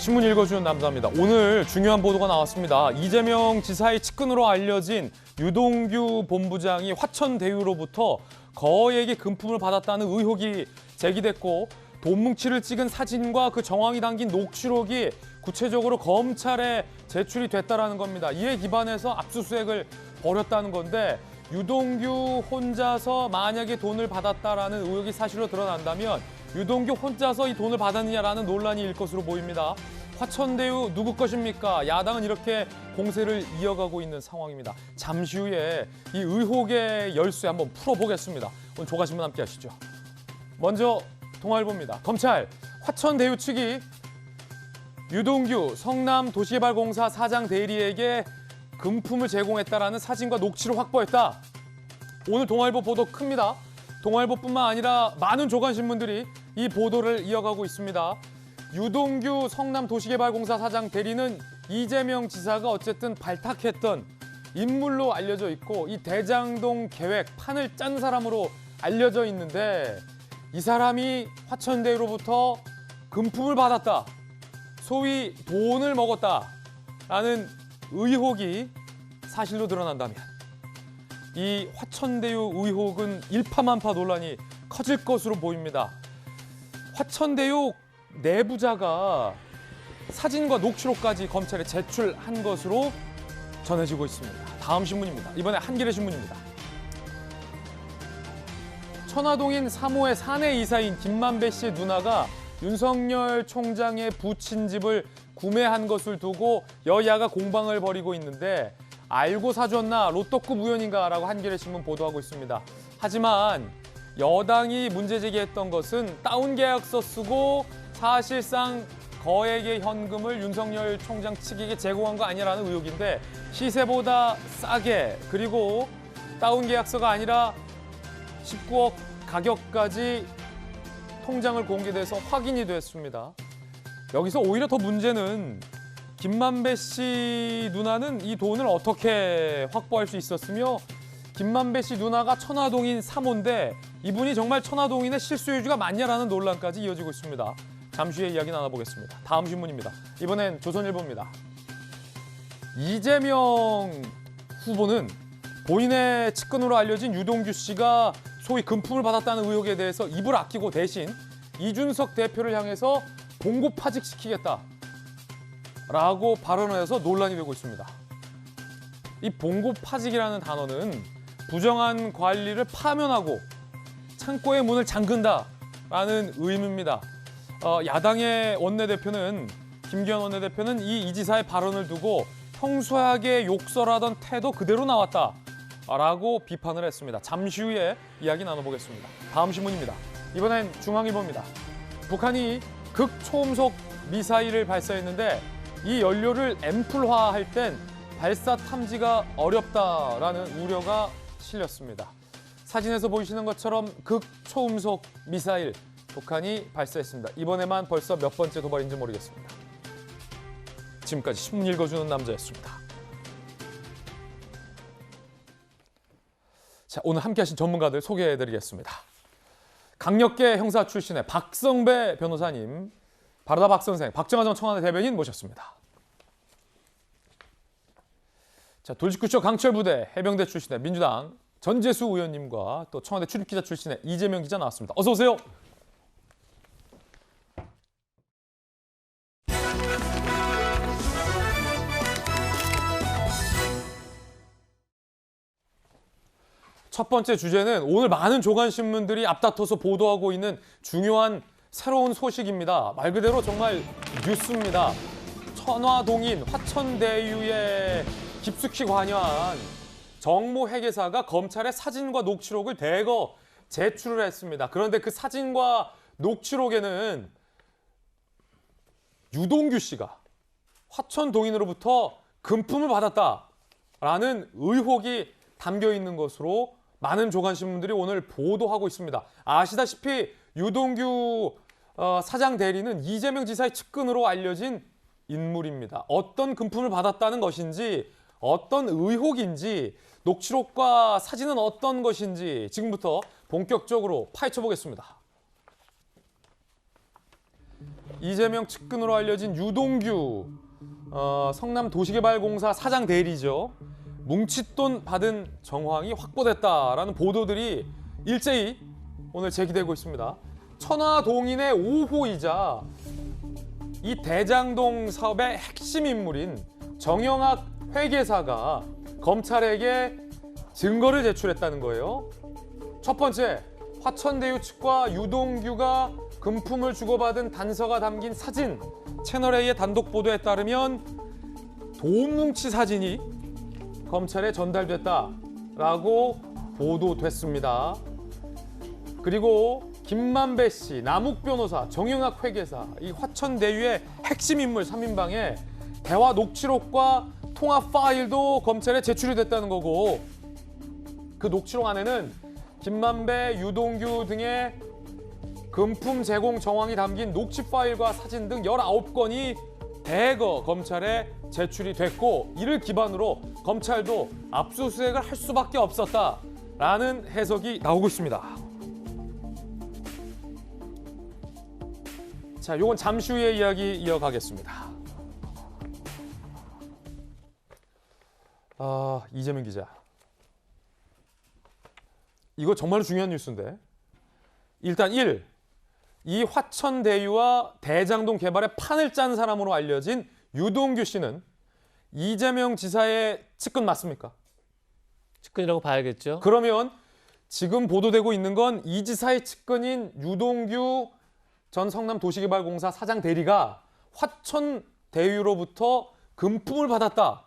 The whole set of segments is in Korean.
신문 읽어주는 남자입니다. 오늘 중요한 보도가 나왔습니다. 이재명 지사의 측근으로 알려진 유동규 본부장이 화천대유로부터 거액의 금품을 받았다는 의혹이 제기됐고, 돈뭉치를 찍은 사진과 그 정황이 담긴 녹취록이 구체적으로 검찰에 제출이 됐다는 겁니다. 이에 기반해서 압수수색을 벌였다는 건데, 유동규 혼자서 만약에 돈을 받았다라는 의혹이 사실로 드러난다면 유동규 혼자서 이 돈을 받았느냐라는 논란이 일 것으로 보입니다. 화천대유 누구 것입니까? 야당은 이렇게 공세를 이어가고 있는 상황입니다. 잠시 후에 이 의혹의 열쇠 한번 풀어보겠습니다. 오늘 조가신문 함께 하시죠. 먼저 동아일보입니다. 검찰, 화천대유 측이 유동규 성남도시개발공사 사장 대리에게 금품을 제공했다라는 사진과 녹취를 확보했다. 오늘 동아일보 보도 큽니다. 동아일보뿐만 아니라 많은 조간신문들이 이 보도를 이어가고 있습니다. 유동규 성남도시개발공사 사장 대리는 이재명 지사가 어쨌든 발탁했던 인물로 알려져 있고, 이 대장동 계획 판을 짠 사람으로 알려져 있는데, 이 사람이 화천대유로부터 금품을 받았다, 소위 돈을 먹었다라는 의혹이 사실로 드러난다면 이 화천대유 의혹은 일파만파 논란이 커질 것으로 보입니다. 화천대유 내부자가 사진과 녹취록까지 검찰에 제출한 것으로 전해지고 있습니다. 다음 신문입니다. 이번에 한겨레 신문입니다. 천화동인 3호의 사내 이사인 김만배 씨의 누나가 윤석열 총장의 부친 집을 구매한 것을 두고 여야가 공방을 벌이고 있는데, 알고 사줬나 로또급 우연인가라고 한겨레신문 보도하고 있습니다. 하지만 여당이 문제 제기했던 것은 다운 계약서 쓰고 사실상 거액의 현금을 윤석열 총장 측에게 제공한 거 아니라는 의혹인데, 시세보다 싸게, 그리고 다운 계약서가 아니라 19억 가격까지 통장을 공개돼서 확인이 됐습니다. 여기서 오히려 더 문제는 김만배 씨 누나는 이 돈을 어떻게 확보할 수 있었으며, 김만배 씨 누나가 천화동인 3호인데 이분이 정말 천화동인의 실소유주가 맞냐라는 논란까지 이어지고 있습니다. 잠시 후에 이야기 나눠보겠습니다. 다음 신문입니다. 이번엔 조선일보입니다. 이재명 후보는 본인의 측근으로 알려진 유동규 씨가 소위 금품을 받았다는 의혹에 대해서 입을 아끼고 대신 이준석 대표를 향해서 봉고 파직시키겠다라고 발언을 해서 논란이 되고 있습니다. 이 봉고 파직이라는 단어는 부정한 관리를 파면하고 창고의 문을 잠근다라는 의미입니다. 야당의 원내대표는, 김기현 원내대표는 이 지사의 발언을 두고 평소하게 욕설하던 태도 그대로 나왔다라고 비판을 했습니다. 잠시 후에 이야기 나눠보겠습니다. 다음 신문입니다. 이번엔 중앙일보입니다. 북한이 극초음속 미사일을 발사했는데 이 연료를 앰플화할 땐 발사 탐지가 어렵다라는 우려가 실렸습니다. 사진에서 보이시는 것처럼 극초음속 미사일 북한이 발사했습니다. 이번에만 벌써 몇 번째 도발인지 모르겠습니다. 지금까지 신문 읽어주는 남자였습니다. 자, 오늘 함께하신 전문가들 소개해드리겠습니다. 강력계 형사 출신의 박성배 변호사님, 바르다 박 선생, 박정하 전 청와대 대변인 모셨습니다. 자, 돌직구쇼 강철부대 해병대 출신의 민주당 전재수 의원님과 또 청와대 출입기자 출신의 이재명 기자 나왔습니다. 어서 오세요. 첫 번째 주제는 오늘 많은 조간신문들이 앞다퉈서 보도하고 있는 중요한 새로운 소식입니다. 말 그대로 정말 뉴스입니다. 천화동인 화천대유에 깊숙이 관여한 정모 회계사가 검찰에 사진과 녹취록을 대거 제출을 했습니다. 그런데 그 사진과 녹취록에는 유동규 씨가 화천동인으로부터 금품을 받았다라는 의혹이 담겨 있는 것으로 많은 조간신문들이 오늘 보도하고 있습니다. 아시다시피 유동규 사장 대리는 이재명 지사의 측근으로 알려진 인물입니다. 어떤 금품을 받았다는 것인지, 어떤 의혹인지, 녹취록과 사진은 어떤 것인지 지금부터 본격적으로 파헤쳐 보겠습니다. 이재명 측근으로 알려진 유동규 성남도시개발공사 사장 대리죠. 뭉칫돈 받은 정황이 확보됐다라는 보도들이 일제히 오늘 제기되고 있습니다. 천화동인의 5호이자 이 대장동 사업의 핵심 인물인 정영학 회계사가 검찰에게 증거를 제출했다는 거예요. 첫 번째, 화천대유 측과 유동규가 금품을 주고받은 단서가 담긴 사진. 채널A의 단독 보도에 따르면 돈 뭉치 사진이 검찰에 전달됐다라고 보도됐습니다. 그리고 김만배 씨, 남욱 변호사, 정영학 회계사, 이 화천대유의 핵심 인물 3인방의 대화 녹취록과 통화 파일도 검찰에 제출이 됐다는 거고, 그 녹취록 안에는 김만배, 유동규 등의 금품 제공 정황이 담긴 녹취 파일과 사진 등 19건이 대거 검찰에 제출이 됐고, 이를 기반으로 검찰도 압수수색을 할 수밖에 없었다라는 해석이 나오고 있습니다. 자, 요건 잠시 후에 이야기 이어가겠습니다. 이재명 기자. 이거 정말 중요한 뉴스인데. 일단 1. 이 화천대유와 대장동 개발의 판을 짠 사람으로 알려진 유동규 씨는 이재명 지사의 측근 맞습니까? 측근이라고 봐야겠죠. 그러면 지금 보도되고 있는 건 이 지사의 측근인 유동규 전 성남도시개발공사 사장 대리가 화천대유로부터 금품을 받았다라는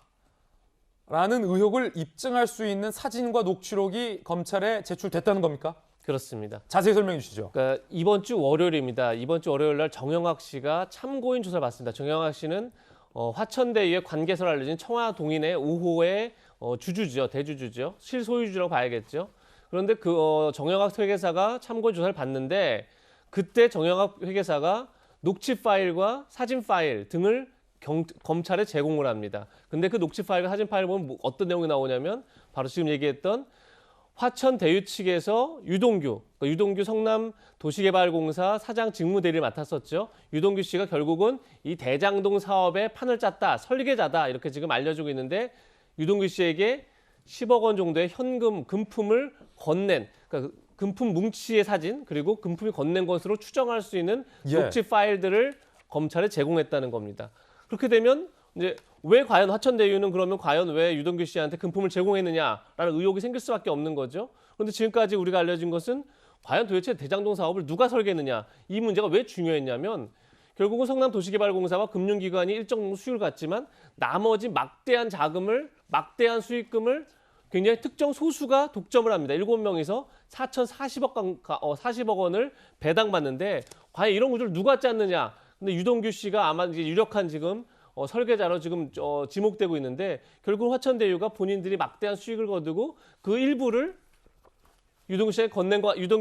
의혹을 입증할 수 있는 사진과 녹취록이 검찰에 제출됐다는 겁니까? 그렇습니다. 자세히 설명해 주시죠. 그러니까 이번 주 월요일입니다. 이번 주 월요일 날 정영학 씨가 참고인 조사를 받습니다. 정영학 씨는 화천대유의 관계서를 알려진 청화동인의 5호의 주주죠. 대주주죠. 실소유주라고 봐야겠죠. 그런데 그 정영학 회계사가 참고인 조사를 받는데, 그때 정영학 회계사가 녹취 파일과 사진 파일 등을 검찰에 제공을 합니다. 근데 그 녹취 파일과 사진 파일을 보면 어떤 내용이 나오냐면, 바로 지금 얘기했던 화천대유 측에서 유동규 성남도시개발공사 사장 직무대리를 맡았었죠. 유동규 씨가 결국은 이 대장동 사업의 판을 짰다, 설계자다, 이렇게 지금 알려지고 있는데, 유동규 씨에게 10억 원 정도의 현금, 금품을 건넨, 그러니까 금품 뭉치의 사진, 그리고 금품이 건넨 것으로 추정할 수 있는 녹취 파일들을 검찰에 제공했다는 겁니다. 그렇게 되면 이제 왜 과연 화천대유는 그러면 과연 왜 유동규 씨한테 금품을 제공했느냐라는 의혹이 생길 수밖에 없는 거죠. 그런데 지금까지 우리가 알려진 것은 과연 도대체 대장동 사업을 누가 설계했느냐, 이 문제가 왜 중요했냐면, 결국은 성남도시개발공사와 금융기관이 일정 정도 수익을 갖지만 나머지 막대한 자금을, 막대한 수익금을 굉장히 특정 소수가 독점을 합니다. 7명이서 4,040억 원을 배당받는데, 과연 이런 구조를 누가 짰느냐. 근데 유동규 씨가 아마 이제 유력한 지금 설계자로 지금 지목되고 있는데, 결국 화천대유가 본인들이 막대한 수익을 거두고 그 일부를 유동규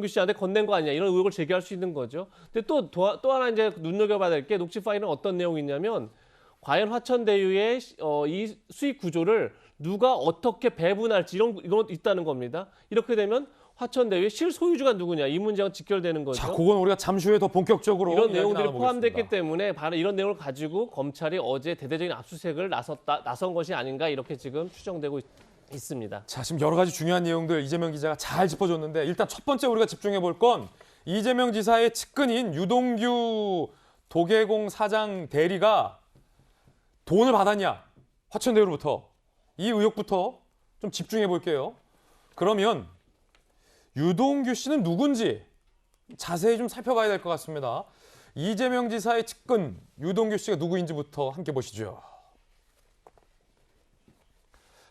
씨한테 건넨 거 아니냐, 이런 의혹을 제기할 수 있는 거죠. 근데 또 하나 이제 눈여겨봐야 될 게, 녹취 파일은 어떤 내용이 있냐면, 과연 화천대유의 이 수익 구조를 누가 어떻게 배분할지 이런 것도 있다는 겁니다. 이렇게 되면 화천대유의 실소유주가 누구냐, 이 문제가 직결되는 거죠. 자, 그건 우리가 잠시 후에 더 본격적으로 이런 내용들이 포함됐기 때문에 바로 이런 내용을 가지고 검찰이 어제 대대적인 압수수색을 나선 것이 아닌가, 이렇게 지금 추정되고 있습니다. 자, 지금 여러 가지 중요한 내용들 이재명 기자가 잘 짚어줬는데, 일단 첫 번째 우리가 집중해 볼 건 이재명 지사의 측근인 유동규 도계공 사장 대리가 돈을 받았냐, 화천대유로부터. 이 의혹부터 좀 집중해 볼게요. 그러면 유동규 씨는 누군지 자세히 좀 살펴봐야 될 것 같습니다. 이재명 지사의 측근 유동규 씨가 누구인지부터 함께 보시죠.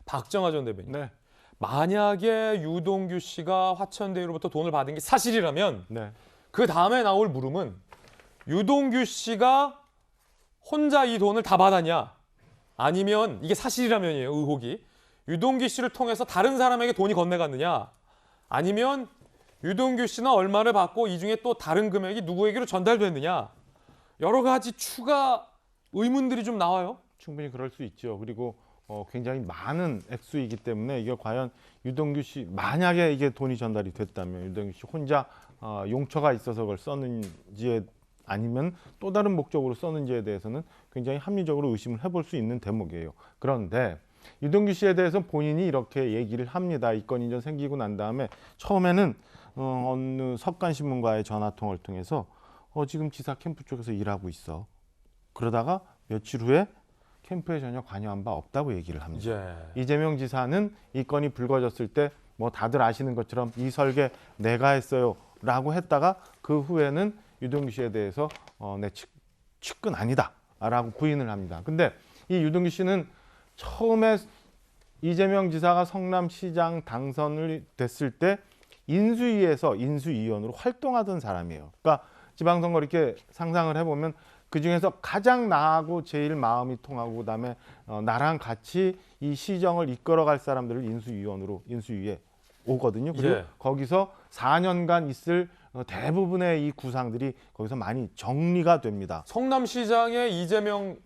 박정하 전 대변인. 네. 만약에 유동규 씨가 화천대유로부터 돈을 받은 게 사실이라면, 네. 그 다음에 나올 물음은 유동규 씨가 혼자 이 돈을 다 받았냐, 아니면 이게 사실이라면이에요, 의혹이. 유동규 씨를 통해서 다른 사람에게 돈이 건네갔느냐, 아니면 유동규 씨는 얼마를 받고 이 중에 또 다른 금액이 누구에게로 전달됐느냐, 여러 가지 추가 의문들이 좀 나와요. 충분히 그럴 수 있죠. 그리고 굉장히 많은 액수이기 때문에 이게 과연 유동규 씨, 만약에 이게 돈이 전달이 됐다면 유동규 씨 혼자 용처가 있어서 그걸 썼는지에 아니면 또 다른 목적으로 썼는지에 대해서는 굉장히 합리적으로 의심을 해볼 수 있는 대목이에요. 그런데 유동규 씨에 대해서 본인이 이렇게 얘기를 합니다. 이 건이 좀 생기고 난 다음에 처음에는 어느 석간신문과의 전화통화를 통해서 지금 지사 캠프 쪽에서 일하고 있어. 그러다가 며칠 후에 캠프에 전혀 관여한 바 없다고 얘기를 합니다. 이재명 지사는 이 건이 불거졌을 때 뭐 다들 아시는 것처럼 이 설계 내가 했어요 라고 했다가 그 후에는 유동규 씨에 대해서 내 측근 아니다 라고 부인을 합니다. 근데 이 유동규 씨는 처음에 이재명 지사가 성남시장 당선을 됐을 때 인수위에서 인수위원으로 활동하던 사람이에요. 그러니까 지방선거 이렇게 상상을 해보면 그중에서 가장 나하고 제일 마음이 통하고 그다음에 나랑 같이 이 시정을 이끌어갈 사람들을 인수위에 오거든요. 그리고 거기서 4년간 있을 대부분의 이 구상들이 거기서 많이 정리가 됩니다. 성남시장의 이재명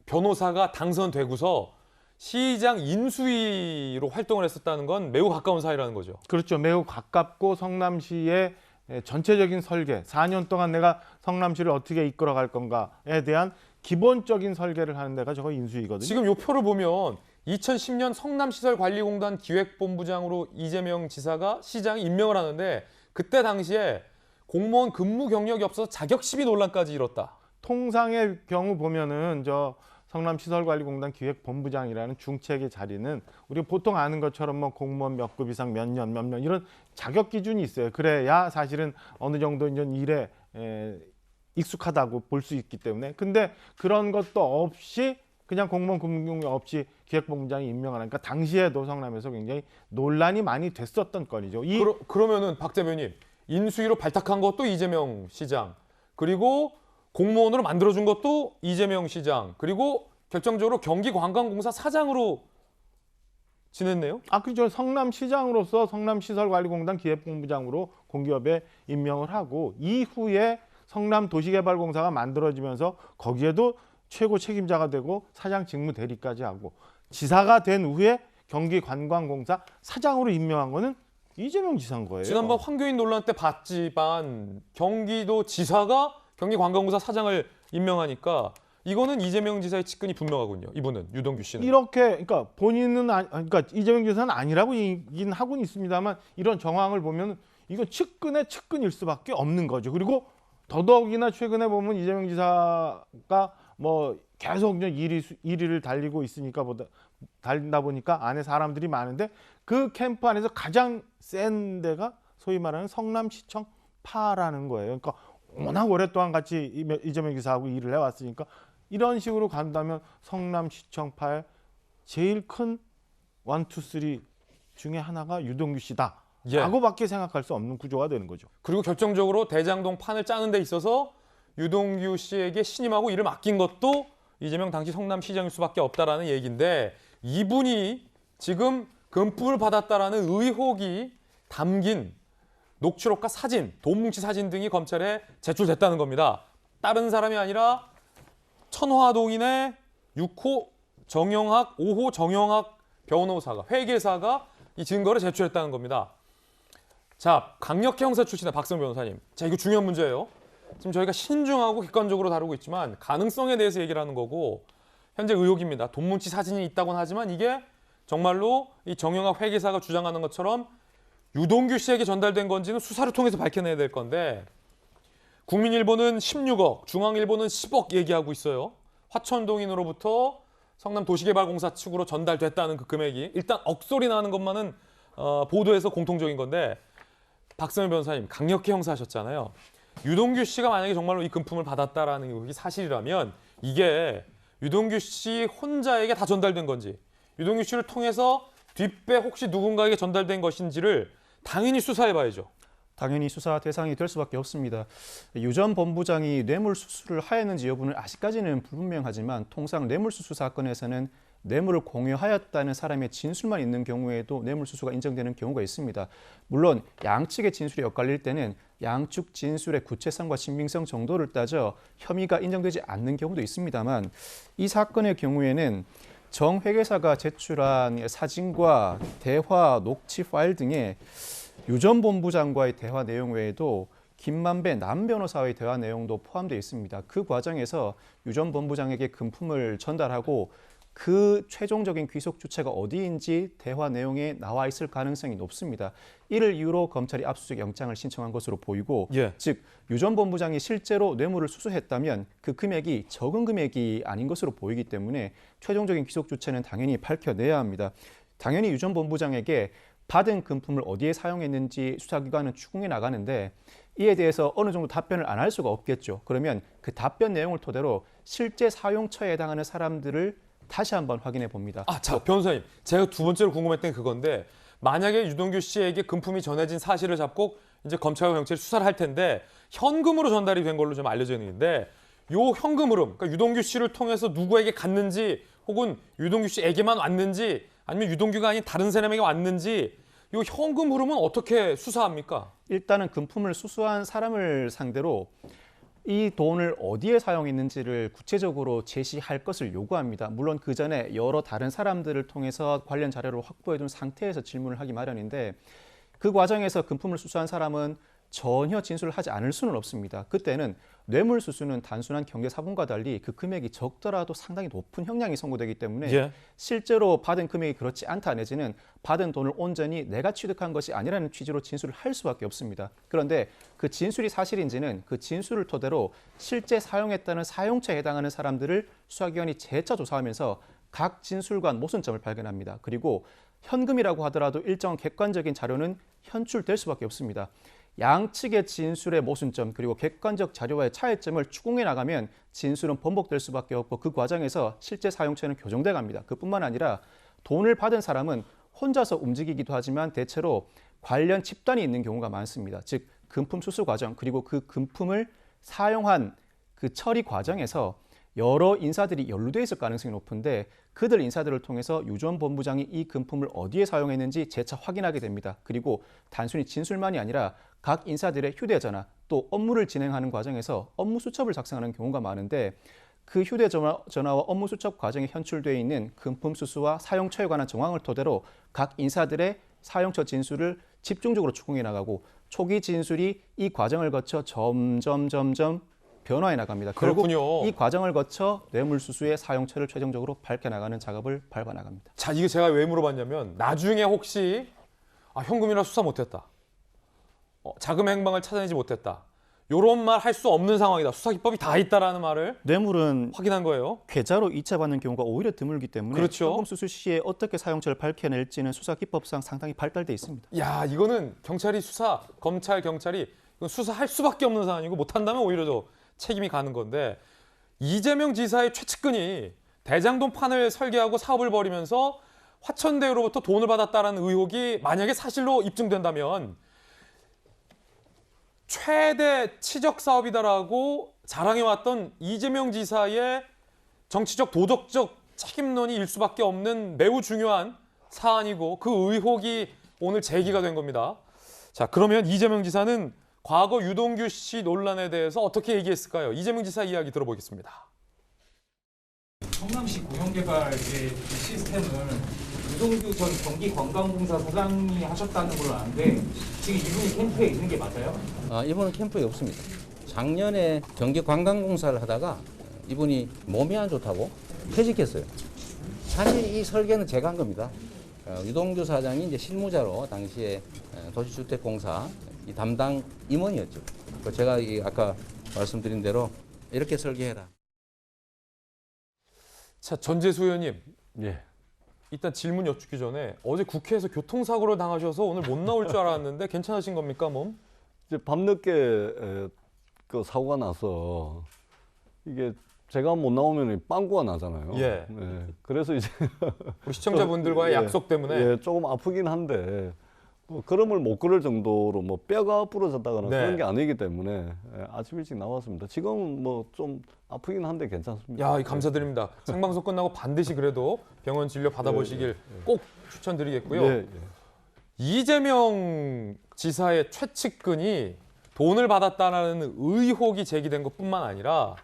변호사가 당선되고서 시장 인수위로 활동을 했었다는 건 매우 가까운 사이라는 거죠. 그렇죠. 매우 가깝고 성남시의 전체적인 설계, 4년 동안 내가 성남시를 어떻게 이끌어갈 건가에 대한 기본적인 설계를 하는 데가 저거 인수위거든요. 지금 요 표를 보면 2010년 성남시설관리공단 기획본부장으로 이재명 지사가 시장에 임명을 하는데 그때 당시에 공무원 근무 경력이 없어서 자격 시비 논란까지 일었다. 통상의 경우 보면은 저 성남시설관리공단 기획본부장이라는 중책의 자리는 우리가 보통 아는 것처럼 뭐 공무원 몇 급 이상 몇 년 이런 자격 기준이 있어요. 그래야 사실은 어느 정도 이제 일에 익숙하다고 볼 수 있기 때문에. 근데 그런 것도 없이 그냥 공무원 근무 경력 없이 기획본부장이 임명하니까 당시에도 성남에서 굉장히 논란이 많이 됐었던 건이죠. 그러면은 박 대변인 인수위로 발탁한 것도 이재명 시장, 그리고 공무원으로 만들어준 것도 이재명 시장, 그리고 결정적으로 경기관광공사 사장으로 지냈네요. 그렇죠. 성남시장으로서 성남시설관리공단 기획본부장으로 공기업에 임명을 하고 이후에 성남도시개발공사가 만들어지면서 거기에도 최고 책임자가 되고 사장 직무 대리까지 하고 지사가 된 후에 경기관광공사 사장으로 임명한 거는 이재명 지사인 거예요. 지난번 황교안 논란 때 봤지만 경기도 지사가 경기관광공사 사장을 임명하니까 이거는 이재명 지사의 측근이 분명하군요. 이분은 유동규 씨는. 이렇게 그러니까 본인은 그러니까 이재명 지사는 아니라고 얘기는 하고는 있습니다만 이런 정황을 보면 이건 측근의 측근일 수밖에 없는 거죠. 그리고 더더욱이나 최근에 보면 이재명 지사가 뭐 계속 1위를 달리고 있으니까 달린다 보니까 안에 사람들이 많은데 그 캠프 안에서 가장 센 데가 소위 말하는 성남시청 파라는 거예요. 그러니까 워낙 오랫동안 같이 이재명 지사하고 일을 해왔으니까 이런 식으로 간다면 성남시청파의 제일 큰 1, 2, 3 중에 하나가 유동규 씨다. 라고밖에 생각할 수 없는 구조가 되는 거죠. 그리고 결정적으로 대장동 판을 짜는 데 있어서 유동규 씨에게 신임하고 이를 맡긴 것도 이재명 당시 성남시장일 수밖에 없다라는 얘기인데 이분이 지금 금품을 받았다라는 의혹이 담긴 녹취록과 사진, 돈 뭉치 사진 등이 검찰에 제출됐다는 겁니다. 다른 사람이 아니라 천화동인의 6호 정영학, 5호 정영학 변호사가, 회계사가 이 증거를 제출했다는 겁니다. 자, 강력계 형사 출신의 박성 변호사님. 자, 이거 중요한 문제예요. 지금 저희가 신중하고 객관적으로 다루고 있지만 가능성에 대해서 얘기를 하는 거고 현재 의혹입니다. 돈 뭉치 사진이 있다고는 하지만 이게 정말로 이 정영학 회계사가 주장하는 것처럼 유동규 씨에게 전달된 건지는 수사를 통해서 밝혀내야 될 건데 국민일보는 16억, 중앙일보는 10억 얘기하고 있어요. 화천동인으로부터 성남도시개발공사 측으로 전달됐다는 그 금액이 일단 억소리 나는 것만은 보도에서 공통적인 건데 박성현 변호사님 강력계 형사하셨잖아요. 유동규 씨가 만약에 정말로 이 금품을 받았다라는 의혹이 사실이라면 이게 유동규 씨 혼자에게 다 전달된 건지 유동규 씨를 통해서 뒷배 혹시 누군가에게 전달된 것인지를 당연히 수사해봐야죠. 당연히 수사 대상이 될 수밖에 없습니다. 유 전 본부장이 뇌물수수를 하였는지 여부는 아직까지는 불분명하지만 통상 뇌물수수 사건에서는 뇌물을 공유하였다는 사람의 진술만 있는 경우에도 뇌물수수가 인정되는 경우가 있습니다. 물론 양측의 진술이 엇갈릴 때는 양측 진술의 구체성과 신빙성 정도를 따져 혐의가 인정되지 않는 경우도 있습니다만 이 사건의 경우에는 정 회계사가 제출한 사진과 대화, 녹취 파일 등에 유 전 본부장과의 대화 내용 외에도 김만배 남 변호사와의 대화 내용도 포함되어 있습니다. 그 과정에서 유 전 본부장에게 금품을 전달하고 그 최종적인 귀속 주체가 어디인지 대화 내용에 나와 있을 가능성이 높습니다. 이를 이유로 검찰이 압수수색 영장을 신청한 것으로 보이고, 예. 즉 유 전 본부장이 실제로 뇌물을 수수했다면 그 금액이 적은 금액이 아닌 것으로 보이기 때문에 최종적인 귀속 주체는 당연히 밝혀내야 합니다. 당연히 유 전 본부장에게 받은 금품을 어디에 사용했는지 수사기관은 추궁해 나가는데 이에 대해서 어느 정도 답변을 안 할 수가 없겠죠. 그러면 그 답변 내용을 토대로 실제 사용처에 해당하는 사람들을 다시 한번 확인해 봅니다. 자, 변호사님. 제가 두 번째로 궁금했던 게 그건데 만약에 유동규 씨에게 금품이 전해진 사실을 잡고 이제 검찰과 경찰이 수사를 할 텐데 현금으로 전달이 된 걸로 좀 알려져 있는데 요 현금 흐름, 그러니까 유동규 씨를 통해서 누구에게 갔는지 혹은 유동규 씨에게만 왔는지 아니면 유동규가 아닌 다른 사람에게 왔는지 요 현금 흐름은 어떻게 수사합니까? 일단은 금품을 수수한 사람을 상대로 이 돈을 어디에 사용했는지를 구체적으로 제시할 것을 요구합니다. 물론 그 전에 여러 다른 사람들을 통해서 관련 자료를 확보해둔 상태에서 질문을 하기 마련인데 그 과정에서 금품을 수수한 사람은 전혀 진술을 하지 않을 수는 없습니다. 그때는 뇌물수수는 단순한 경제사본과 달리 그 금액이 적더라도 상당히 높은 형량이 선고되기 때문에 예. 실제로 받은 금액이 그렇지 않다 내지는 받은 돈을 온전히 내가 취득한 것이 아니라는 취지로 진술을 할 수밖에 없습니다. 그런데 그 진술이 사실인지는 그 진술을 토대로 실제 사용했다는 사용처에 해당하는 사람들을 수사기관이 재차 조사하면서 각 진술관 모순점을 발견합니다. 그리고 현금이라고 하더라도 일정 객관적인 자료는 현출될 수밖에 없습니다. 양측의 진술의 모순점 그리고 객관적 자료와의 차이점을 추궁해 나가면 진술은 번복될 수밖에 없고 그 과정에서 실제 사용처는 교정돼 갑니다. 그뿐만 아니라 돈을 받은 사람은 혼자서 움직이기도 하지만 대체로 관련 집단이 있는 경우가 많습니다. 즉 금품 수수 과정 그리고 그 금품을 사용한 그 처리 과정에서 여러 인사들이 연루돼 있을 가능성이 높은데 그들 인사들을 통해서 유 전 본부장이 이 금품을 어디에 사용했는지 재차 확인하게 됩니다. 그리고 단순히 진술만이 아니라 각 인사들의 휴대전화 또 업무를 진행하는 과정에서 업무 수첩을 작성하는 경우가 많은데 그 휴대전화와 업무 수첩 과정에 현출되어 있는 금품 수수와 사용처에 관한 정황을 토대로 각 인사들의 사용처 진술을 집중적으로 추궁해 나가고 초기 진술이 이 과정을 거쳐 점점 변화해 나갑니다. 결국 그렇군요. 이 과정을 거쳐 뇌물수수의 사용처를 최종적으로 밝혀나가는 작업을 밟아나갑니다. 자, 이게 제가 왜 물어봤냐면 나중에 혹시 현금이라 수사 못했다. 자금 행방을 찾아내지 못했다. 요런 말 할 수 없는 상황이다. 수사 기법이 다 있다라는 말을 뇌물은 확인한 거예요. 계좌로 이체받는 경우가 오히려 드물기 때문에 그렇죠. 현금 수수 시에 어떻게 사용처를 밝혀낼지는 수사 기법상 상당히 발달돼 있습니다. 야, 이거는 경찰이 검찰, 경찰이 이건 수사할 수밖에 없는 상황이고 못한다면 오히려 더 책임이 가는 건데 이재명 지사의 최측근이 대장동 판을 설계하고 사업을 벌이면서 화천대유로부터 돈을 받았다라는 의혹이 만약에 사실로 입증된다면 최대 치적 사업이다라고 자랑해왔던 이재명 지사의 정치적 도덕적 책임론이 일 수밖에 없는 매우 중요한 사안이고 그 의혹이 오늘 제기가 된 겁니다. 자, 그러면 이재명 지사는 과거 유동규 씨 논란에 대해서 어떻게 얘기했을까요? 이재명 지사 이야기 들어보겠습니다. 성남시 공영개발의 시스템을 유동규 전 경기관광공사 사장이 하셨다는 걸로 아는데 지금 이분이 캠프에 있는 게 맞아요? 이분은 캠프에 없습니다. 작년에 경기관광공사를 하다가 이분이 몸이 안 좋다고 퇴직했어요. 사실 이 설계는 제가 한 겁니다. 유동규 사장이 이제 실무자로 당시에 도시주택공사 이 담당 임원이었죠. 제가 아까 말씀드린 대로 이렇게 설계해라. 자, 전재수 의원님. 예. 일단 질문 여쭙기 전에 어제 국회에서 교통사고를 당하셔서 오늘 못 나올 줄 알았는데 괜찮으신 겁니까, 몸? 이제 밤늦게 그 사고가 나서 이게 제가 못 나오면 빵꾸가 나잖아요. 예. 그래서 이제 우리 시청자분들과의 예, 약속 때문에 예, 조금 아프긴 한데 뭐 걸음을 못 걸을 정도로 뭐 뼈가 부러졌다거나 네. 그런 게 아니기 때문에 아침 일찍 나왔습니다. 지금은 뭐 좀 아프긴 한데 괜찮습니다. 야, 감사드립니다. 생방송 끝나고 반드시 그래도 병원 진료 받아보시길 꼭 추천드리겠고요. 예, 예. 이재명 지사의 최측근이 돈을 받았다는 의혹이 제기된 것뿐만 아니라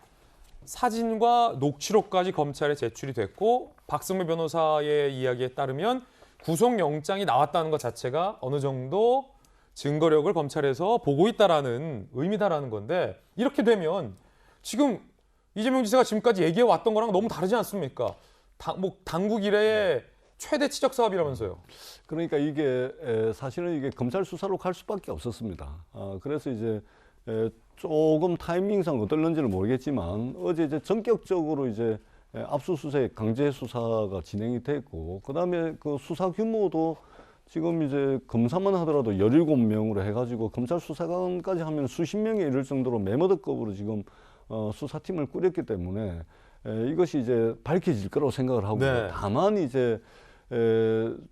사진과 녹취록까지 검찰에 제출이 됐고 박승미 변호사의 이야기에 따르면 구속영장이 나왔다는 것 자체가 어느 정도 증거력을 검찰에서 보고 있다라는 의미다라는 건데 이렇게 되면 지금 이재명 지사가 지금까지 얘기해 왔던 거랑 너무 다르지 않습니까? 당국 이래의 최대 치적 사업이라면서요. 그러니까 이게 사실은 이게 검찰 수사로 갈 수밖에 없었습니다. 그래서 이제 조금 타이밍상 어떨는지는 모르겠지만 어제 이제 전격적으로 이제 압수수색 강제 수사가 진행이 됐고 그다음에 그 수사 규모도 지금 이제 검사만 하더라도 17명으로 해가지고 검찰 수사관까지 하면 수십 명에 이를 정도로 메머드급으로 지금 수사팀을 꾸렸기 때문에 이것이 이제 밝혀질 거라고 생각을 하고 네. 다만 이제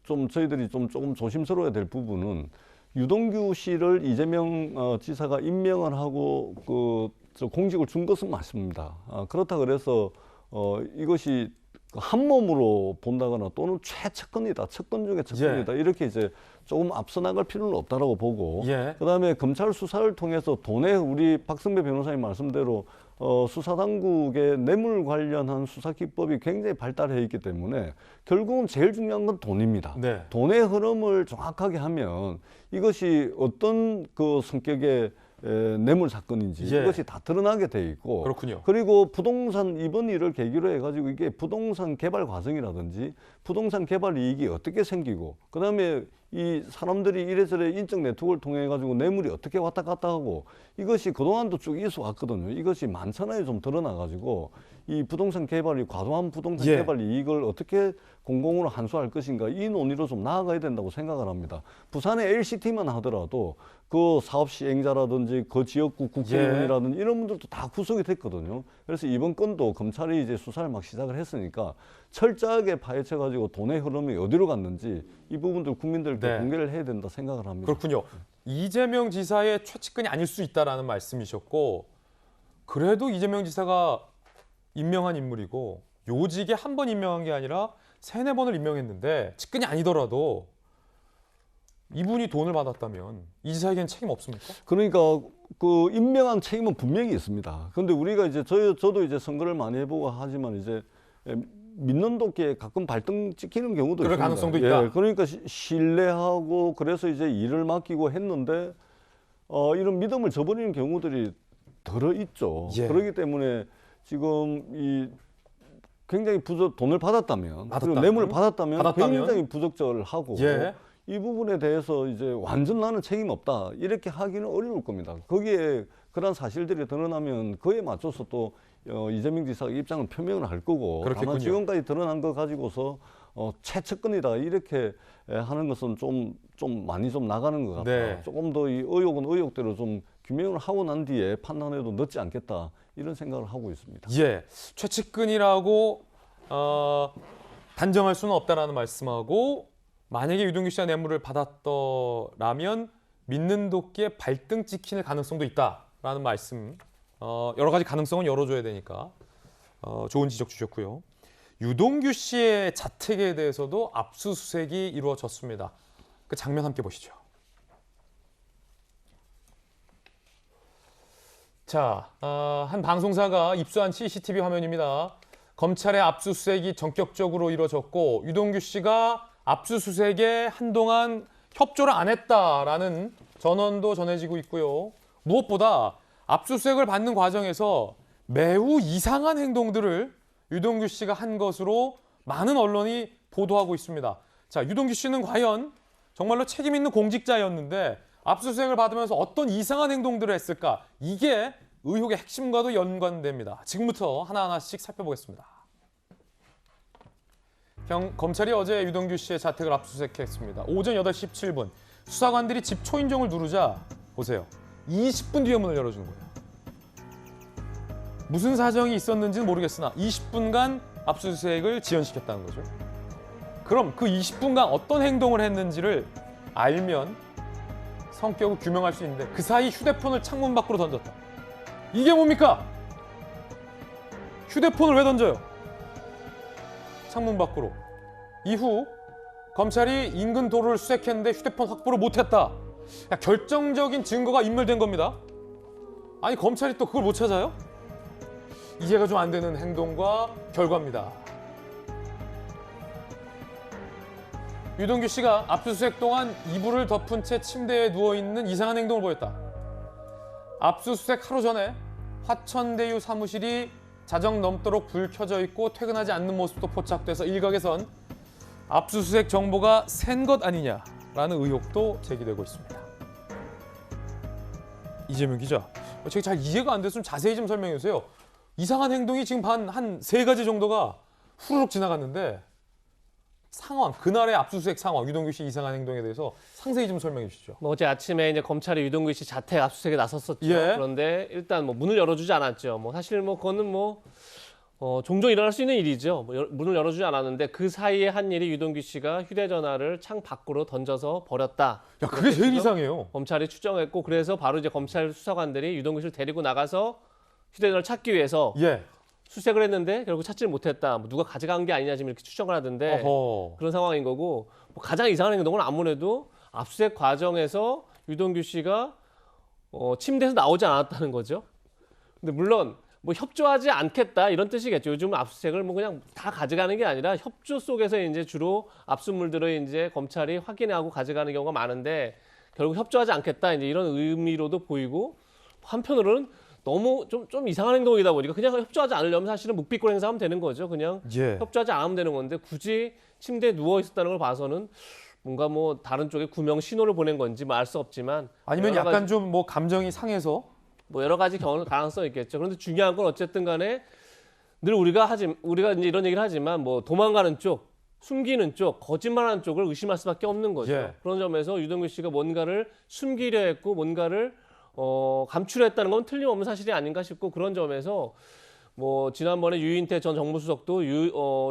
좀 저희들이 좀 조금 조심스러워야 될 부분은 유동규 씨를 이재명 지사가 임명을 하고 저 공직을 준 것은 맞습니다. 그렇다 그래서 이것이 한 몸으로 본다거나 또는 최측근이다, 측근 중에 측근이다 이렇게 이제 조금 앞서 나갈 필요는 없다라고 보고 그다음에 검찰 수사를 통해서 돈에 우리 박성배 변호사님 말씀대로 수사 당국의 뇌물 관련한 수사 기법이 굉장히 발달해 있기 때문에 결국은 제일 중요한 건 돈입니다. 네. 돈의 흐름을 정확하게 하면 이것이 어떤 그 성격의 뇌물 사건인지 이것이 다 드러나게 돼 있고 그렇군요. 그리고 부동산 이번 일을 계기로 해가지고 이게 부동산 개발 과정이라든지 부동산 개발 이익이 어떻게 생기고 그다음에 이 사람들이 이래저래 인적 네트워크를 통해 가지고 뇌물이 어떻게 왔다 갔다 하고 이것이 그동안도 쭉 있어 왔거든요. 이것이 만천하에 좀 드러나 가지고 이 부동산 개발이 과도한 부동산 개발 이익을 어떻게 공공으로 환수할 것인가 이 논의로 좀 나아가야 된다고 생각을 합니다. 부산의 LCT만 하더라도 그 사업 시행자라든지 그 지역구 국회의원이라든지 이런 분들도 다 구속이 됐거든요. 그래서 이번 건도 검찰이 이제 수사를 막 시작을 했으니까 철저하게 파헤쳐 가지고 돈의 흐름이 어디로 갔는지 이 부분들 국민들께 공개를 해야 된다 생각을 합니다. 그렇군요. 이재명 지사의 최측근이 아닐 수 있다라는 말씀이셨고 그래도 이재명 지사가 임명한 인물이고 요직에 한 번 임명한 게 아니라 3-4번을 임명했는데 측근이 아니더라도 이분이 돈을 받았다면 이 지사에게는 책임 없습니까? 그러니까 그 임명한 책임은 분명히 있습니다. 그런데 우리가 이제 저도 이제 선거를 많이 해보고 하지만 이제 믿는 도끼에 가끔 발등 찍히는 경우도 그럴 있습니다. 가능성도 있다. 그러니까 신뢰하고 그래서 이제 일을 맡기고 했는데 이런 믿음을 저버리는 경우들이 들어 있죠. 그렇기 때문에 지금 이 굉장히 돈을 받았다면 그리고 뇌물을 받았다면 굉장히 부적절하고 이 부분에 대해서 이제 완전 나는 책임 없다 이렇게 하기는 어려울 겁니다. 거기에 그런 사실들이 드러나면 그에 맞춰서 또 이재명 지사가 입장을 표명을 할 거고 다만 지금까지 드러난 거 가지고서 최측근이다 이렇게 하는 것은 좀 많이 좀 나가는 것 같다. 조금 더 이 의혹은 의혹대로 좀 규명을 하고 난 뒤에 판단해도 늦지 않겠다 이런 생각을 하고 있습니다. 최측근이라고 단정할 수는 없다라는 말씀하고 만약에 유동규 씨가 뇌물을 받았더라면 믿는 도끼에 발등 찍힐 가능성도 있다라는 말씀. 여러 가지 가능성은 열어줘야 되니까 좋은 지적 주셨고요. 유동규 씨의 자택에 대해서도 압수수색이 이루어졌습니다. 그 장면 함께 보시죠. 자, 한 방송사가 입수한 CCTV 화면입니다. 검찰의 압수수색이 전격적으로 이루어졌고 유동규 씨가 압수수색에 한동안 협조를 안 했다라는 전원도 전해지고 있고요. 무엇보다 압수수색을 받는 과정에서 매우 이상한 행동들을 유동규 씨가 한 것으로 많은 언론이 보도하고 있습니다. 자, 유동규 씨는 과연 정말로 책임 있는 공직자였는데 압수수색을 받으면서 어떤 이상한 행동들을 했을까? 이게 의혹의 핵심과도 연관됩니다. 지금부터 하나하나씩 살펴보겠습니다. 검찰이 어제 유동규 씨의 자택을 압수수색했습니다. 오전 8시 17분 수사관들이 집 초인종을 누르자 보세요. 20분 뒤에 문을 열어주는 거예요. 무슨 사정이 있었는지는 모르겠으나 20분간 압수수색을 지연시켰다는 거죠. 그럼 그 20분간 어떤 행동을 했는지를 알면 성격을 규명할 수 있는데 그 사이 휴대폰을 창문 밖으로 던졌다. 이게 뭡니까? 휴대폰을 왜 던져요? 창문 밖으로. 이후 검찰이 인근 도로를 수색했는데 휴대폰 확보를 못했다. 결정적인 증거가 인멸된 겁니다. 아니 검찰이 또 그걸 못 찾아요? 이해가 좀 안 되는 행동과 결과입니다. 유동규 씨가 압수수색 동안 이불을 덮은 채 침대에 누워있는 이상한 행동을 보였다. 압수수색 하루 전에 화천대유 사무실이 자정 넘도록 불 켜져 있고 퇴근하지 않는 모습도 포착돼서 일각에선 압수수색 정보가 센 것 아니냐라는 의혹도 제기되고 있습니다. 이재명 기자, 제가 잘 이해가 안 돼서 좀 자세히 좀 설명해 주세요. 이상한 행동이 지금 한 3가지 정도가 후루룩 지나갔는데 상황, 그날의 압수수색 상황, 유동규 씨 이상한 행동에 대해서 상세히 좀 설명해 주시죠. 뭐 어제 아침에 이제 검찰이 유동규 씨 자택 압수수색에 나섰었죠. 예. 그런데 일단 뭐 문을 열어주지 않았죠. 뭐 사실 뭐 그거는 뭐 종종 일어날 수 있는 일이죠. 뭐 문을 열어주지 않았는데 그 사이에 한 일이 유동규 씨가 휴대전화를 창 밖으로 던져서 버렸다. 야, 그게 제일 이상해요. 검찰이 추정했고 그래서 바로 이제 검찰 수사관들이 유동규 씨를 데리고 나가서 휴대전화를 찾기 위해서 예. 수색을 했는데 결국 찾지를 못했다. 뭐 누가 가져간 게 아니냐 지금 이렇게 추정을 하던데 어허. 그런 상황인 거고 뭐 가장 이상한 행동은 아무래도 압수수색 과정에서 유동규 씨가 침대에서 나오지 않았다는 거죠. 근데 물론 뭐 협조하지 않겠다 이런 뜻이겠죠. 요즘 압수수색을 뭐 그냥 다 가져가는 게 아니라 협조 속에서 이제 주로 압수물들을 이제 검찰이 확인하고 가져가는 경우가 많은데 결국 협조하지 않겠다 이제 이런 의미로도 보이고 한편으로는 너무 좀 이상한 행동이다 보니까 그냥 협조하지 않으려면 사실은 묵비권 행사하면 되는 거죠. 그냥 예. 협조하지 않으면 되는 건데 굳이 침대에 누워 있었다는 걸 봐서는 뭔가 뭐 다른 쪽에 구명 신호를 보낸 건지 뭐 알 수 없지만 아니면 여러 약간 가지, 좀 뭐 감정이 상해서 뭐 여러 가지 가능성이 있겠죠. 그런데 중요한 건 어쨌든 간에 늘 우리가 이제 이런 얘기를 하지만 뭐 도망가는 쪽, 숨기는 쪽, 거짓말하는 쪽을 의심할 수밖에 없는 거죠. 예. 그런 점에서 유동규 씨가 뭔가를 숨기려 했고 뭔가를 감출했다는 건 틀림없는 사실이 아닌가 싶고 그런 점에서 뭐 지난번에 유인태 전 정무수석도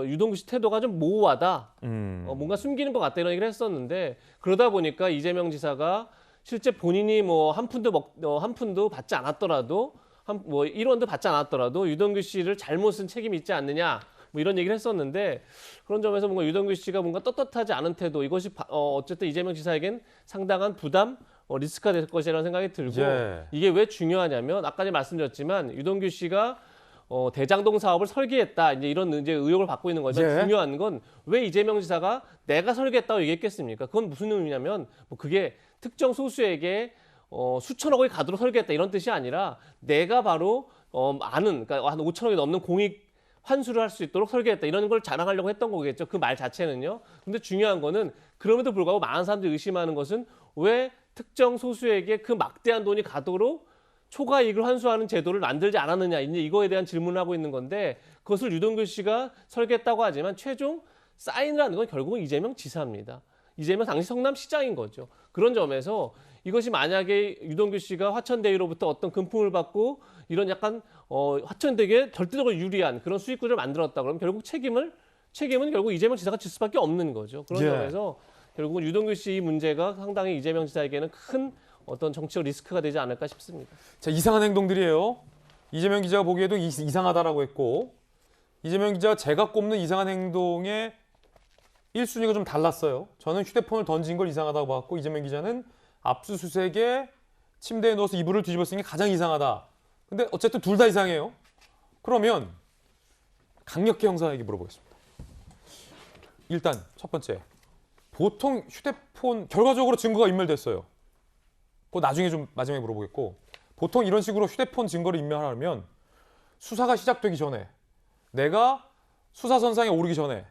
유동규 씨 태도가 좀 모호하다. 뭔가 숨기는 것 같다 이런 얘기를 했었는데 그러다 보니까 이재명 지사가 실제 본인이 뭐 한 푼도 받지 않았더라도 뭐 1원도 받지 않았더라도 유동규 씨를 잘못 쓴 책임이 있지 않느냐 뭐 이런 얘기를 했었는데 그런 점에서 뭔가 유동규 씨가 뭔가 떳떳하지 않은 태도 이것이 어쨌든 이재명 지사에겐 상당한 부담 리스크가 될 것이라는 생각이 들고 예. 이게 왜 중요하냐면 아까 전에 말씀드렸지만 유동규 씨가 대장동 사업을 설계했다 이제 이런 이제 의혹을 받고 있는 거죠. 예. 중요한 건 왜 이재명 지사가 내가 설계했다고 얘기했겠습니까? 그건 무슨 의미냐면 뭐 그게 특정 소수에게 수천억 원이 가도록 설계했다 이런 뜻이 아니라 내가 바로 그러니까 한 5천억이 넘는 공익 환수를 할 수 있도록 설계했다 이런 걸 자랑하려고 했던 거겠죠. 그 말 자체는요. 근데 중요한 거는 그럼에도 불구하고 많은 사람들이 의심하는 것은 왜 특정 소수에게 그 막대한 돈이 가도록 초과 이익을 환수하는 제도를 만들지 않았느냐 이제 이거에 대한 질문을 하고 있는 건데 그것을 유동규 씨가 설계했다고 하지만 최종 사인을 하는 건 결국은 이재명 지사입니다. 이재명 당시 성남시장인 거죠. 그런 점에서 이것이 만약에 유동규 씨가 화천대유로부터 어떤 금품을 받고 이런 약간 화천대유에 절대적으로 유리한 그런 수익구조를 만들었다 그러면 결국 책임은 결국 이재명 지사가 질 수밖에 없는 거죠. 그런 예. 점에서 결국은 유동규 씨 문제가 상당히 이재명 지사에게는 큰 어떤 정치적 리스크가 되지 않을까 싶습니다. 자, 이상한 행동들이에요. 이재명 기자가 보기에도 이상하다라고 했고 이재명 기자가 제가 꼽는 이상한 행동의 1순위가 좀 달랐어요. 저는 휴대폰을 던진 걸 이상하다고 봤고 이재명 기자는 압수수색에 침대에 누워서 이불을 뒤집어 쓴 게 가장 이상하다. 근데 어쨌든 둘 다 이상해요. 그러면 강력계 형사에게 물어보겠습니다. 일단 첫 번째, 보통 휴대폰 결과적으로 증거가 인멸됐어요. 그거 나중에 좀 마지막에 물어보겠고 보통 이런 식으로 휴대폰 증거를 인멸하려면 수사가 시작되기 전에 내가 수사선상에 오르기 전에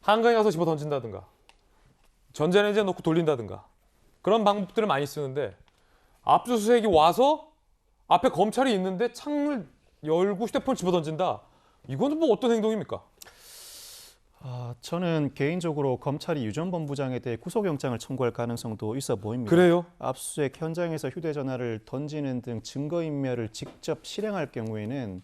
한강에 가서 집어 던진다든가 전자레인지에 넣고 돌린다든가 그런 방법들을 많이 쓰는데 압수수색이 와서 앞에 검찰이 있는데 창을 열고 휴대폰을 집어 던진다. 이거는 뭐 어떤 행동입니까? 저는 개인적으로 검찰이 유 전 본부장에 대해 구속영장을 청구할 가능성도 있어 보입니다. 그래요? 압수수색 현장에서 휴대전화를 던지는 등 증거인멸을 직접 실행할 경우에는